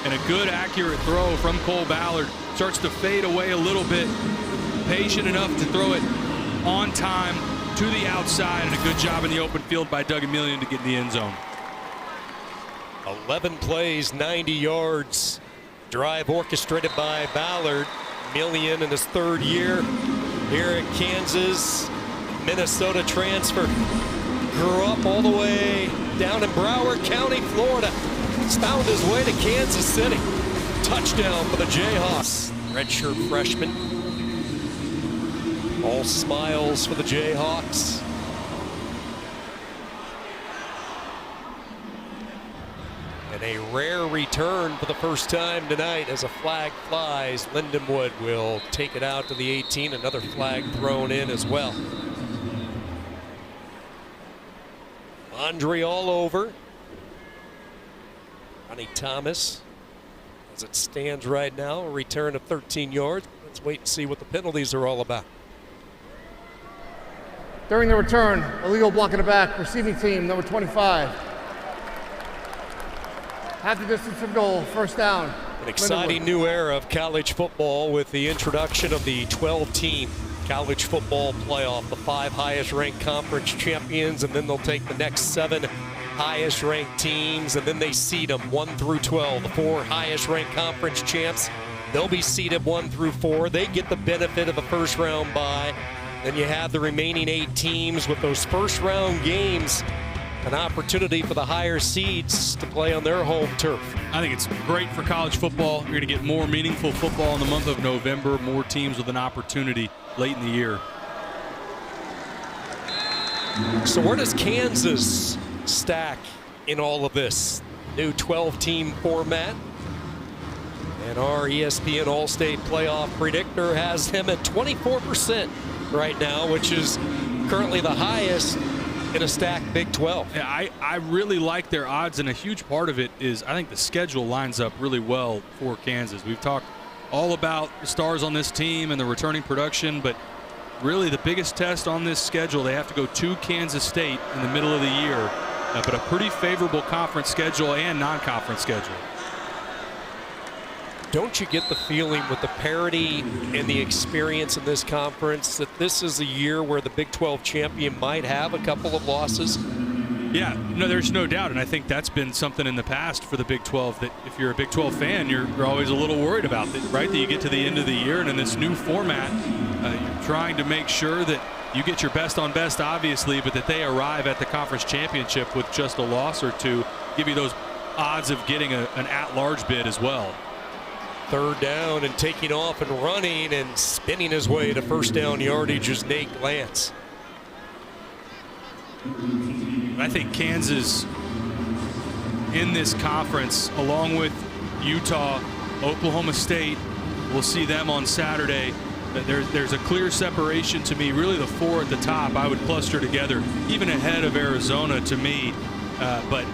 and a good accurate throw from Cole Ballard. Starts to fade away a little bit. Patient enough to throw it on time to the outside, and a good job in the open field by Doug Emilian to get in the end zone. 11 plays, 90 yards. Drive orchestrated by Ballard. Million in his third year here at Kansas. Minnesota transfer. Grew up all the way down in Broward County, Florida. He's found his way to Kansas City. Touchdown for the Jayhawks. Redshirt freshman. All smiles for the Jayhawks. And a rare return for the first time tonight as a flag flies. Lindenwood will take it out to the 18. Another flag thrown in as well. Andre all over. Ronnie Thomas, as it stands right now, a return of 13 yards. Let's wait and see what the penalties are all about. During the return, illegal block in the back, receiving team, number 25. Half the distance from goal, first down. An exciting new era of college football with the introduction of the 12-team college football playoff, the 5 highest ranked conference champions, and then they'll take the next 7 highest ranked teams, and then they seed them 1 through 12. The 4 highest ranked conference champs, they'll be seeded 1 through 4. They get the benefit of a first round bye. Then you have the remaining 8 teams with those first round games, an opportunity for the higher seeds to play on their home turf. I think it's great for college football. You're going to get more meaningful football in the month of November, more teams with an opportunity late in the year. So where does Kansas stack in all of this? New 12-team format. And our ESPN All-State Playoff Predictor has him at 24% right now, which is currently the highest in a stacked Big 12. Yeah, I really like their odds, and a huge part of it is I think the schedule lines up really well for Kansas. We've talked all about the stars on this team and the returning production, but really the biggest test on this schedule, they have to go to Kansas State in the middle of the year, but a pretty favorable conference schedule and non-conference schedule. Don't you get the feeling with the parity and the experience in this conference that this is a year where the Big 12 champion might have a couple of losses? Yeah, no, there's no doubt, and I think that's been something in the past for the Big 12 that if you're a Big 12 fan, you're always a little worried about it, right? That you get to the end of the year and in this new format, you're trying to make sure that you get your best on best, obviously, but that they arrive at the conference championship with just a loss or two, give you those odds of getting an at-large bid as well. Third down and taking off and running and spinning his way to first down yardage is Nate Lance. I think Kansas in this conference, along with Utah, Oklahoma State, we'll see them on Saturday. There's a clear separation to me. Really the 4 at the top I would cluster together, even ahead of Arizona to me. But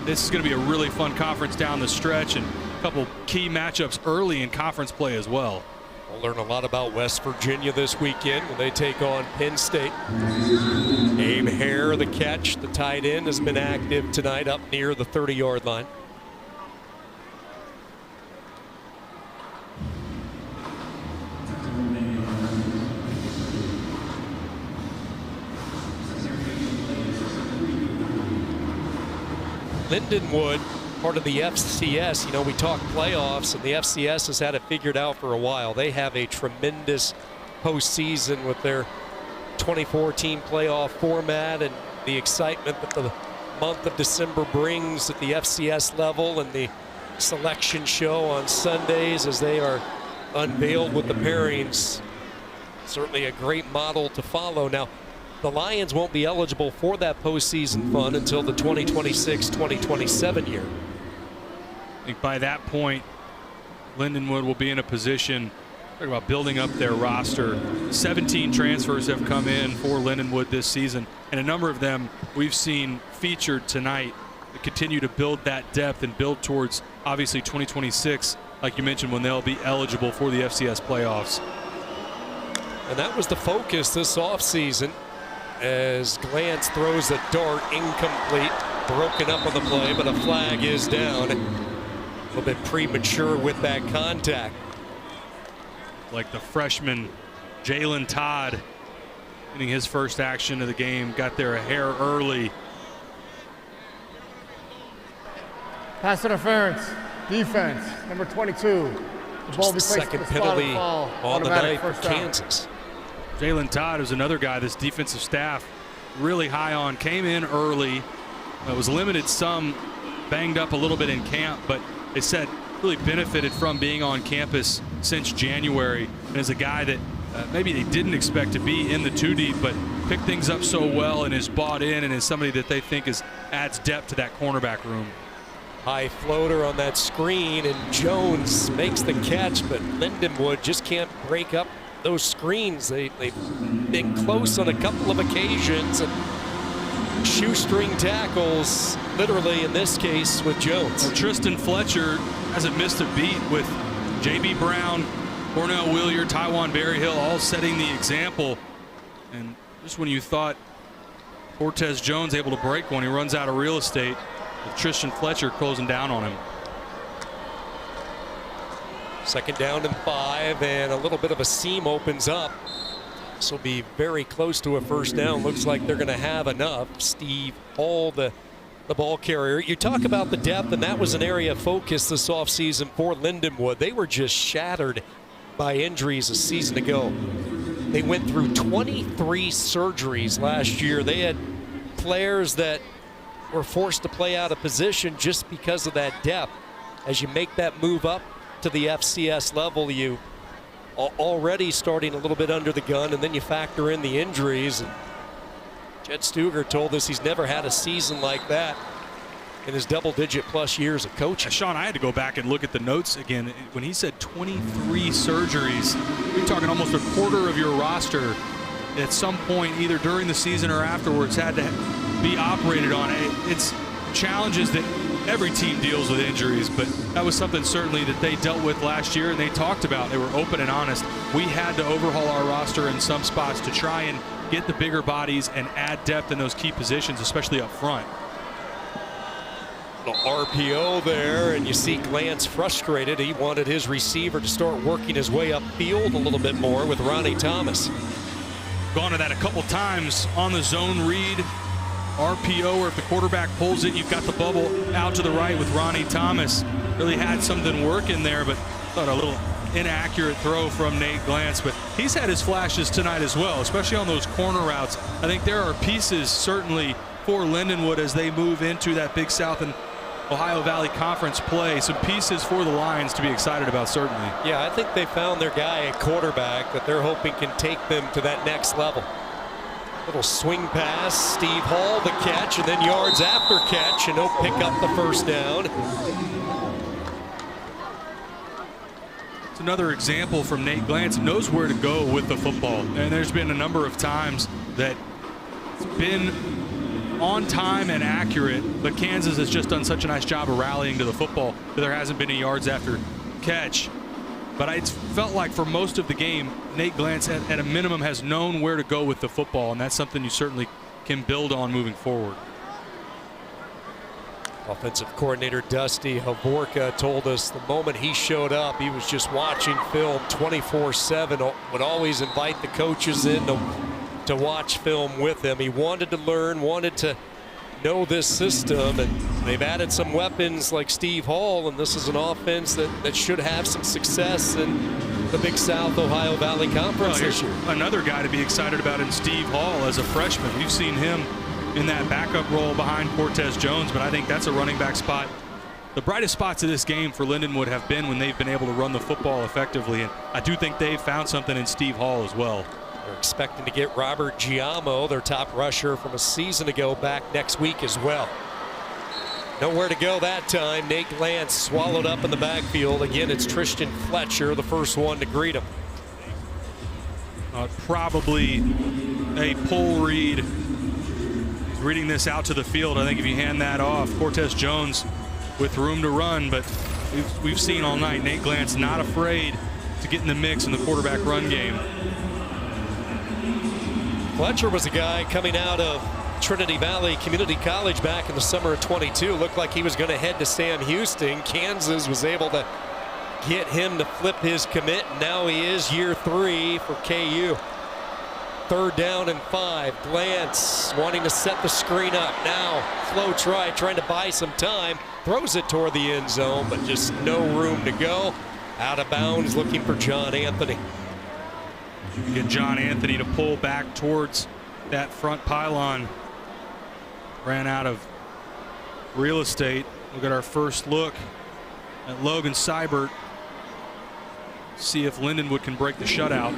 this is going to be a really fun conference down the stretch, and couple key matchups early in conference play as well. We'll learn a lot about West Virginia this weekend when they take on Penn State. Abe Hare, the catch, the tight end, has been active tonight up near the 30-yard line. Lindenwood, part of the FCS. You know, we talk playoffs, and the FCS has had it figured out for a while. They have a tremendous postseason with their 24-team playoff format and the excitement that the month of December brings at the FCS level, and the selection show on Sundays as they are unveiled with the pairings. Certainly a great model to follow. Now, the Lions won't be eligible for that postseason fun until the 2026-2027 year. I think by that point, Lindenwood will be in a position, talking about building up their roster. 17 transfers have come in for Lindenwood this season, and a number of them we've seen featured tonight to continue to build that depth and build towards, obviously, 2026, like you mentioned, when they'll be eligible for the FCS playoffs. And that was the focus this offseason as Glantz throws a dart, incomplete, broken up on the play, but a flag is down. A little bit premature with that contact. Like the freshman Jalen Todd getting his first action of the game, got there a hair early. Pass interference. Defense. Number 22. The ball Just the be placed second at the spot of penalty fall. on the Automatic night for first down. Kansas. Jalen Todd is another guy this defensive staff really high on. Came in early, was limited some, banged up a little bit in camp, but they said really benefited from being on campus since January, and is a guy that maybe they didn't expect to be in the 2 deep, but picked things up so well and is bought in and is somebody that they think adds depth to that cornerback room. High floater on that screen, and Jones makes the catch, but Lindenwood just can't break up those screens. They've been close on a couple of occasions, and shoestring tackles, literally in this case, with Jones. Well, Tristan Fletcher hasn't missed a beat with J.B. Brown, Cornell Willier, Tywan Berryhill all setting the example. And just when you thought Cortez Jones able to break one, he runs out of real estate with Tristan Fletcher closing down on him. Second down and 5, and a little bit of a seam opens up. This will be very close to a first down. Looks like they're going to have enough. Steve Hall, the ball carrier. You talk about the depth, and that was an area of focus this offseason for Lindenwood. They were just shattered by injuries a season ago. They went through 23 surgeries last year. They had players that were forced to play out of position just because of that depth. As you make that move up to the FCS level, you already starting a little bit under the gun, and then you factor in the injuries. And Jed Stuger told us he's never had a season like that in his double-digit plus years of coaching. Sean, I had to go back and look at the notes again. When he said 23 surgeries, you're talking almost a quarter of your roster at some point, either during the season or afterwards, had to be operated on. It's challenges that every team deals with, injuries, but that was something certainly that they dealt with last year, and they talked about. They were open and honest. We had to overhaul our roster in some spots to try and get the bigger bodies and add depth in those key positions, especially up front. Little RPO there, and you see Glantz frustrated. He wanted his receiver to start working his way upfield a little bit more with Ronnie Thomas. Gone to that a couple times on the zone read. RPO, or if the quarterback pulls it, you've got the bubble out to the right with Ronnie Thomas. Really had something working there, but thought a little inaccurate throw from Nate Glantz. But he's had his flashes tonight as well, especially on those corner routes. I think there are pieces certainly for Lindenwood as they move into that Big South and Ohio Valley Conference play. Some pieces for the Lions to be excited about, certainly. Yeah, I think they found their guy at quarterback that they're hoping can take them to that next level. Little swing pass, Steve Hall the catch, and then yards after catch, and he'll pick up the first down. It's another example from Nate Glantz. Knows where to go with the football, and there's been a number of times that it's been on time and accurate, but Kansas has just done such a nice job of rallying to the football that there hasn't been a yards after catch. But it felt like for most of the game, Nate Glantz at a minimum has known where to go with the football, and that's something you certainly can build on moving forward. Offensive coordinator Dusty Havorka told us the moment he showed up, he was just watching film 24/7, would always invite the coaches in to watch film with him. He wanted to learn, wanted to know this system, and they've added some weapons like Steve Hall, and this is an offense that should have some success in the Big South Ohio Valley Conference this year. Another guy to be excited about in Steve Hall as a freshman. We've seen him in that backup role behind Cortez Jones, but I think that's a running back spot. The brightest spots of this game for Lindenwood have been when they've been able to run the football effectively, and I do think they've found something in Steve Hall as well. They're expecting to get Robert Giamo, their top rusher from a season ago, back next week as well. Nowhere to go that time. Nate Glantz swallowed up in the backfield. Again, it's Tristan Fletcher, the first one to greet him. Probably a pull read. He's reading this out to the field. I think if you hand that off, Cortez Jones with room to run, but we've seen all night Nate Glantz not afraid to get in the mix in the quarterback run game. Fletcher was a guy coming out of Trinity Valley Community College back in the summer of '22. Looked like he was going to head to Sam Houston. Kansas was able to get him to flip his commit, and now he is year 3 for KU. 3rd down and 5. Glance wanting to set the screen up. Now floats right, trying to buy some time. Throws it toward the end zone, but just no room to go. Out of bounds, looking for John Anthony. Get John Anthony to pull back towards that front pylon. Ran out of real estate. Look at our first look at Logan Seibert. See if Lindenwood can break the shutout.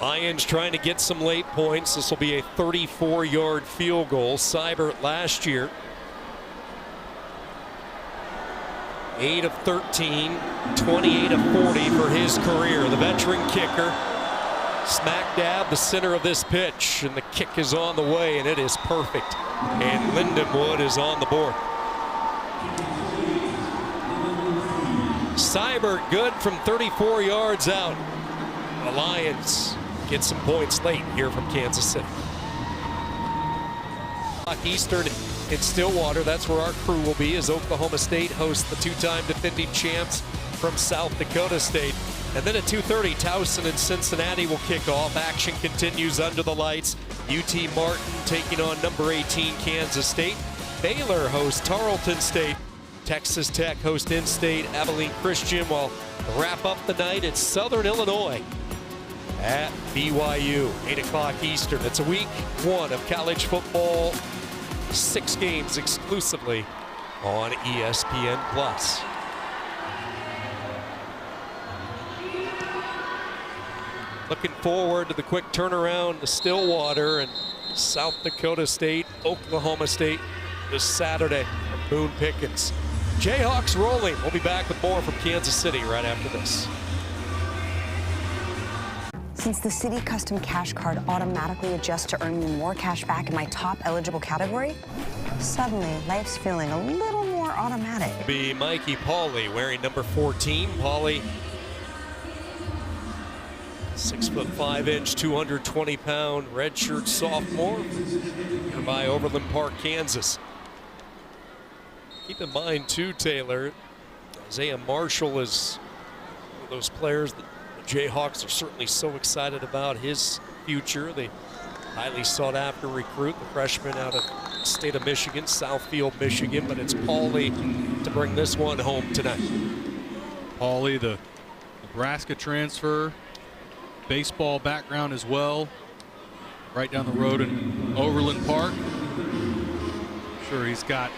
Lions trying to get some late points. This will be a 34-yard field goal. Seibert last year, 8 of 13, 28 of 40 for his career. The veteran kicker, smack dab the center of this pitch, and the kick is on the way, and it is perfect. And Lindenwood is on the board. Seibert good from 34 yards out. The Lions get some points late here from Kansas City. Eastern in Stillwater, that's where our crew will be as Oklahoma State hosts the 2-time defending champs from South Dakota State. And then at 2:30, Towson and Cincinnati will kick off. Action continues under the lights. UT Martin taking on number 18 Kansas State. Baylor hosts Tarleton State. Texas Tech hosts in-state Abilene Christian. While to wrap up the night, it's Southern Illinois at BYU, 8 o'clock Eastern. It's a week 1 of college football. 6 games exclusively on ESPN+. Looking forward to the quick turnaround to Stillwater and South Dakota State, Oklahoma State this Saturday. Boone Pickens. Jayhawks rolling. We'll be back with more from Kansas City right after this. Since the City Custom Cash Card automatically adjusts to earn me more cash back in my top eligible category, suddenly life's feeling a little more automatic. It'll be Mikey Pauley wearing number 14. Pauley, 6'5", 220-pound redshirt sophomore, nearby Overland Park, Kansas. Keep in mind too, Taylor, Isaiah Marshall is one of those players that the Jayhawks are certainly so excited about his future. The highly sought after recruit, the freshman out of the state of Michigan, Southfield, Michigan, but it's Pauley to bring this one home tonight. Pauley, the Nebraska transfer, baseball background as well, right down the road in Overland Park. Sure, he's got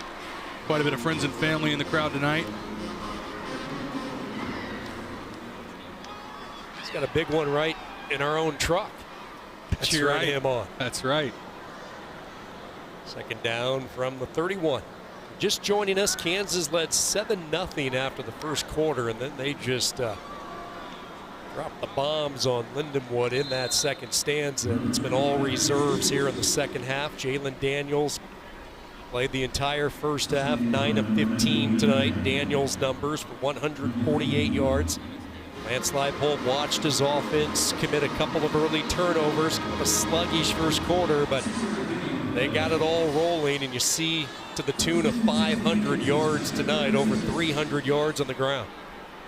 quite a bit of friends and family in the crowd tonight. He's got a big one right in our own truck. That's cheering right. him on. That's right. Second down from the 31. Just joining us, Kansas led 7-0 after the first quarter, and then they just dropped the bombs on Lindenwood in that second stanza. It's been all reserves here in the second half. Jalen Daniels played the entire first half, 9 of 15 tonight. Daniels' numbers for 148 yards. Lance Leipold watched his offense commit a couple of early turnovers, kind of a sluggish first quarter, but they got it all rolling, and you see to the tune of 500 yards tonight, over 300 yards on the ground.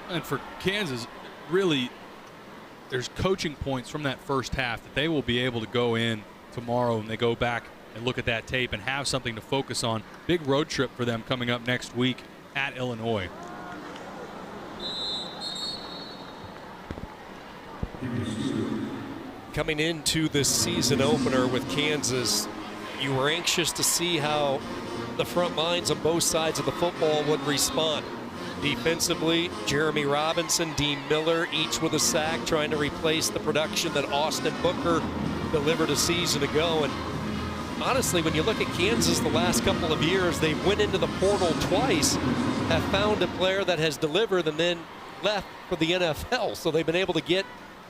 And for Kansas, really, there's coaching points from that first half that they will be able to go in tomorrow and they go back and look at that tape and have something to focus on. Big road trip for them coming up next week at Illinois. Coming into this season opener with Kansas, you were anxious to see how the front lines on both sides of the football would respond. Defensively, Jeremy Robinson, Dean Miller, each with a sack, trying to replace the production that Austin Booker delivered a season ago. And honestly, when you look at Kansas the last couple of years, they went into the portal twice, have found a player that has delivered and then left for the NFL. So they've been able to get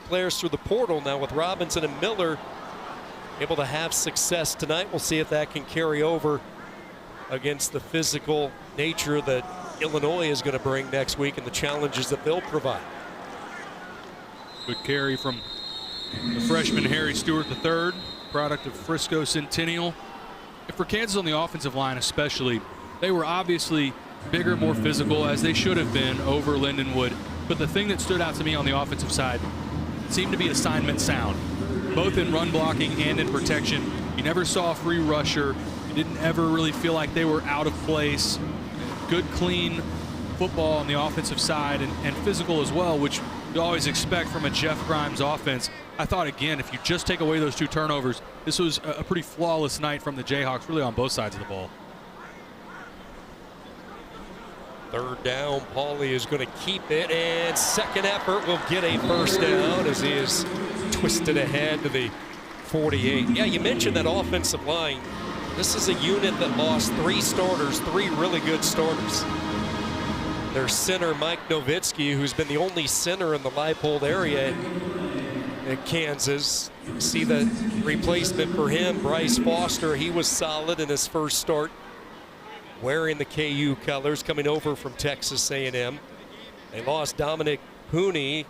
players through the portal. Now with Robinson and Miller able to have success tonight, we'll see if that can carry over against the physical nature that Illinois is going to bring next week and the challenges that they'll provide. Good carry from the freshman Harry Stewart III, product of Frisco Centennial. And for Kansas on the offensive line especially, they were obviously bigger, more physical, as they should have been over Lindenwood. But the thing that stood out to me on the offensive side, seemed to be assignment sound, both in run blocking and in protection. You never saw a free rusher. You didn't ever really feel like they were out of place. Good, clean football on the offensive side and physical as well, which you always expect from a Jeff Grimes offense. I thought, again, if you just take away those 2 turnovers, this was a pretty flawless night from the Jayhawks, really on both sides of the ball. Third down, Pauly is going to keep it, and second effort will get a first down as he is twisted ahead to the 48. Yeah, you mentioned that offensive line. This is a unit that lost 3 starters, 3 really good starters. Their center, Mike Nowitzki, who's been the only center in the Leipold area at Kansas. See the replacement for him, Bryce Foster. He was solid in his first start, wearing the KU colors, coming over from Texas A&M. They lost Dominic Pooney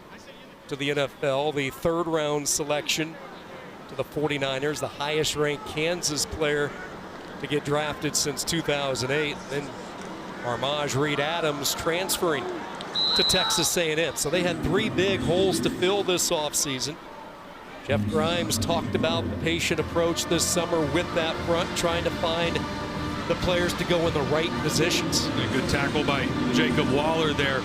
to the NFL, the 3rd round selection to the 49ers, the highest ranked Kansas player to get drafted since 2008. Then Armaj Reed Adams transferring to Texas A&M. So they had 3 big holes to fill this offseason. Jeff Grimes talked about the patient approach this summer with that front, trying to find the players to go in the right positions. A good tackle by Jacob Waller there.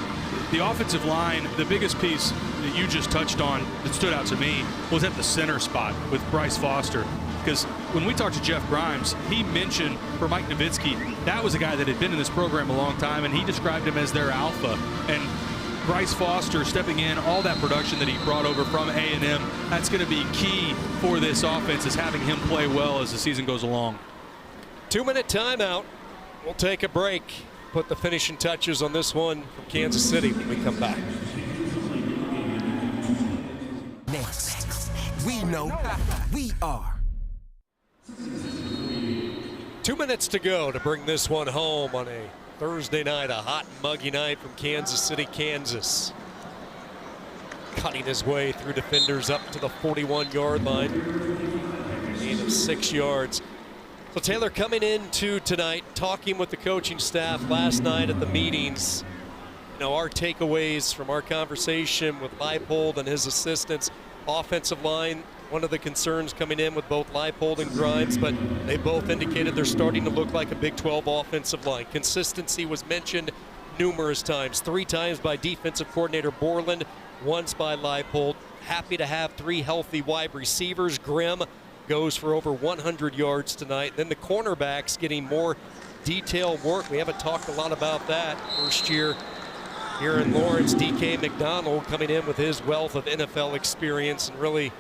The offensive line, the biggest piece that you just touched on that stood out to me was at the center spot with Bryce Foster. Because when we talked to Jeff Grimes, he mentioned for Mike Nowitzki, that was a guy that had been in this program a long time, and he described him as their alpha. And Bryce Foster stepping in, all that production that he brought over from A&M, that's going to be key for this offense, is having him play well as the season goes along. 2-minute timeout. We'll take a break. Put the finishing touches on this one from Kansas City when we come back. Next, we know we are. 2 minutes to go to bring this one home on a Thursday night, a hot and muggy night from Kansas City, Kansas. Cutting his way through defenders up to the 41-yard line. Gain of 6 yards. So Taylor, coming into tonight, talking with the coaching staff last night at the meetings, you know, our takeaways from our conversation with Leipold and his assistants, offensive line, one of the concerns coming in with both Leipold and Grimes, but they both indicated they're starting to look like a Big 12 offensive line. Consistency was mentioned numerous times, 3 times by defensive coordinator Borland, once by Leipold. Happy to have 3 healthy wide receivers. Grimm goes for over 100 yards tonight. Then the cornerbacks getting more detailed work. We haven't talked a lot about that. First year here in Lawrence, DK McDonald coming in with his wealth of NFL experience and really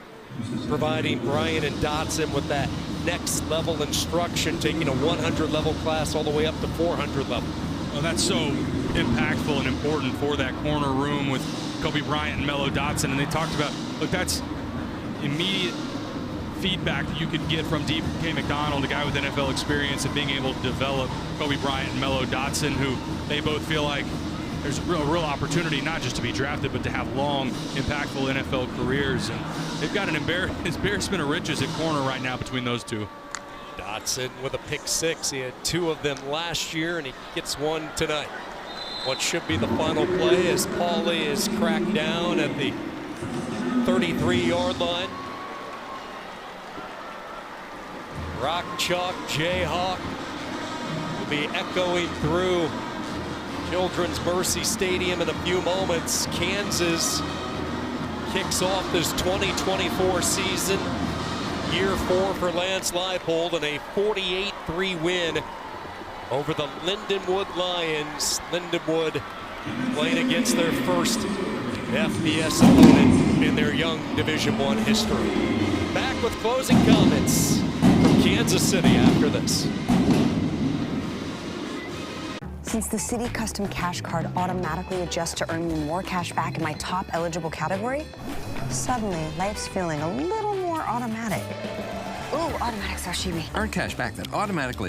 providing Brian and Dotson with that next level instruction, taking a 100 level class all the way up to 400 level. Well, that's so impactful and important for that corner room with Kobe Bryant and Mello Dotson. And they talked about, look, that's immediate feedback that you could get from DK McDonald, a guy with NFL experience, and being able to develop Kobe Bryant and Mello Dotson, who they both feel like there's a real opportunity not just to be drafted, but to have long, impactful NFL careers. And they've got an embarrassment of riches at corner right now between those 2. Dotson with a pick 6. He had 2 of them last year, and he gets 1 tonight. What should be the final play as Pauly is cracked down at the 33-yard line. Rock Chalk Jayhawk will be echoing through Children's Mercy Stadium in a few moments. Kansas kicks off this 2024 season, year 4 for Lance Leipold, and a 48-3 win over the Lindenwood Lions. Lindenwood playing against their first FBS opponent in their young Division I history. Back with closing comments from Kansas City after this. Since the City Custom Cash Card automatically adjusts to earn me more cash back in my top eligible category, suddenly life's feeling a little more automatic. Ooh, automatic sashimi. Earn cash back that automatically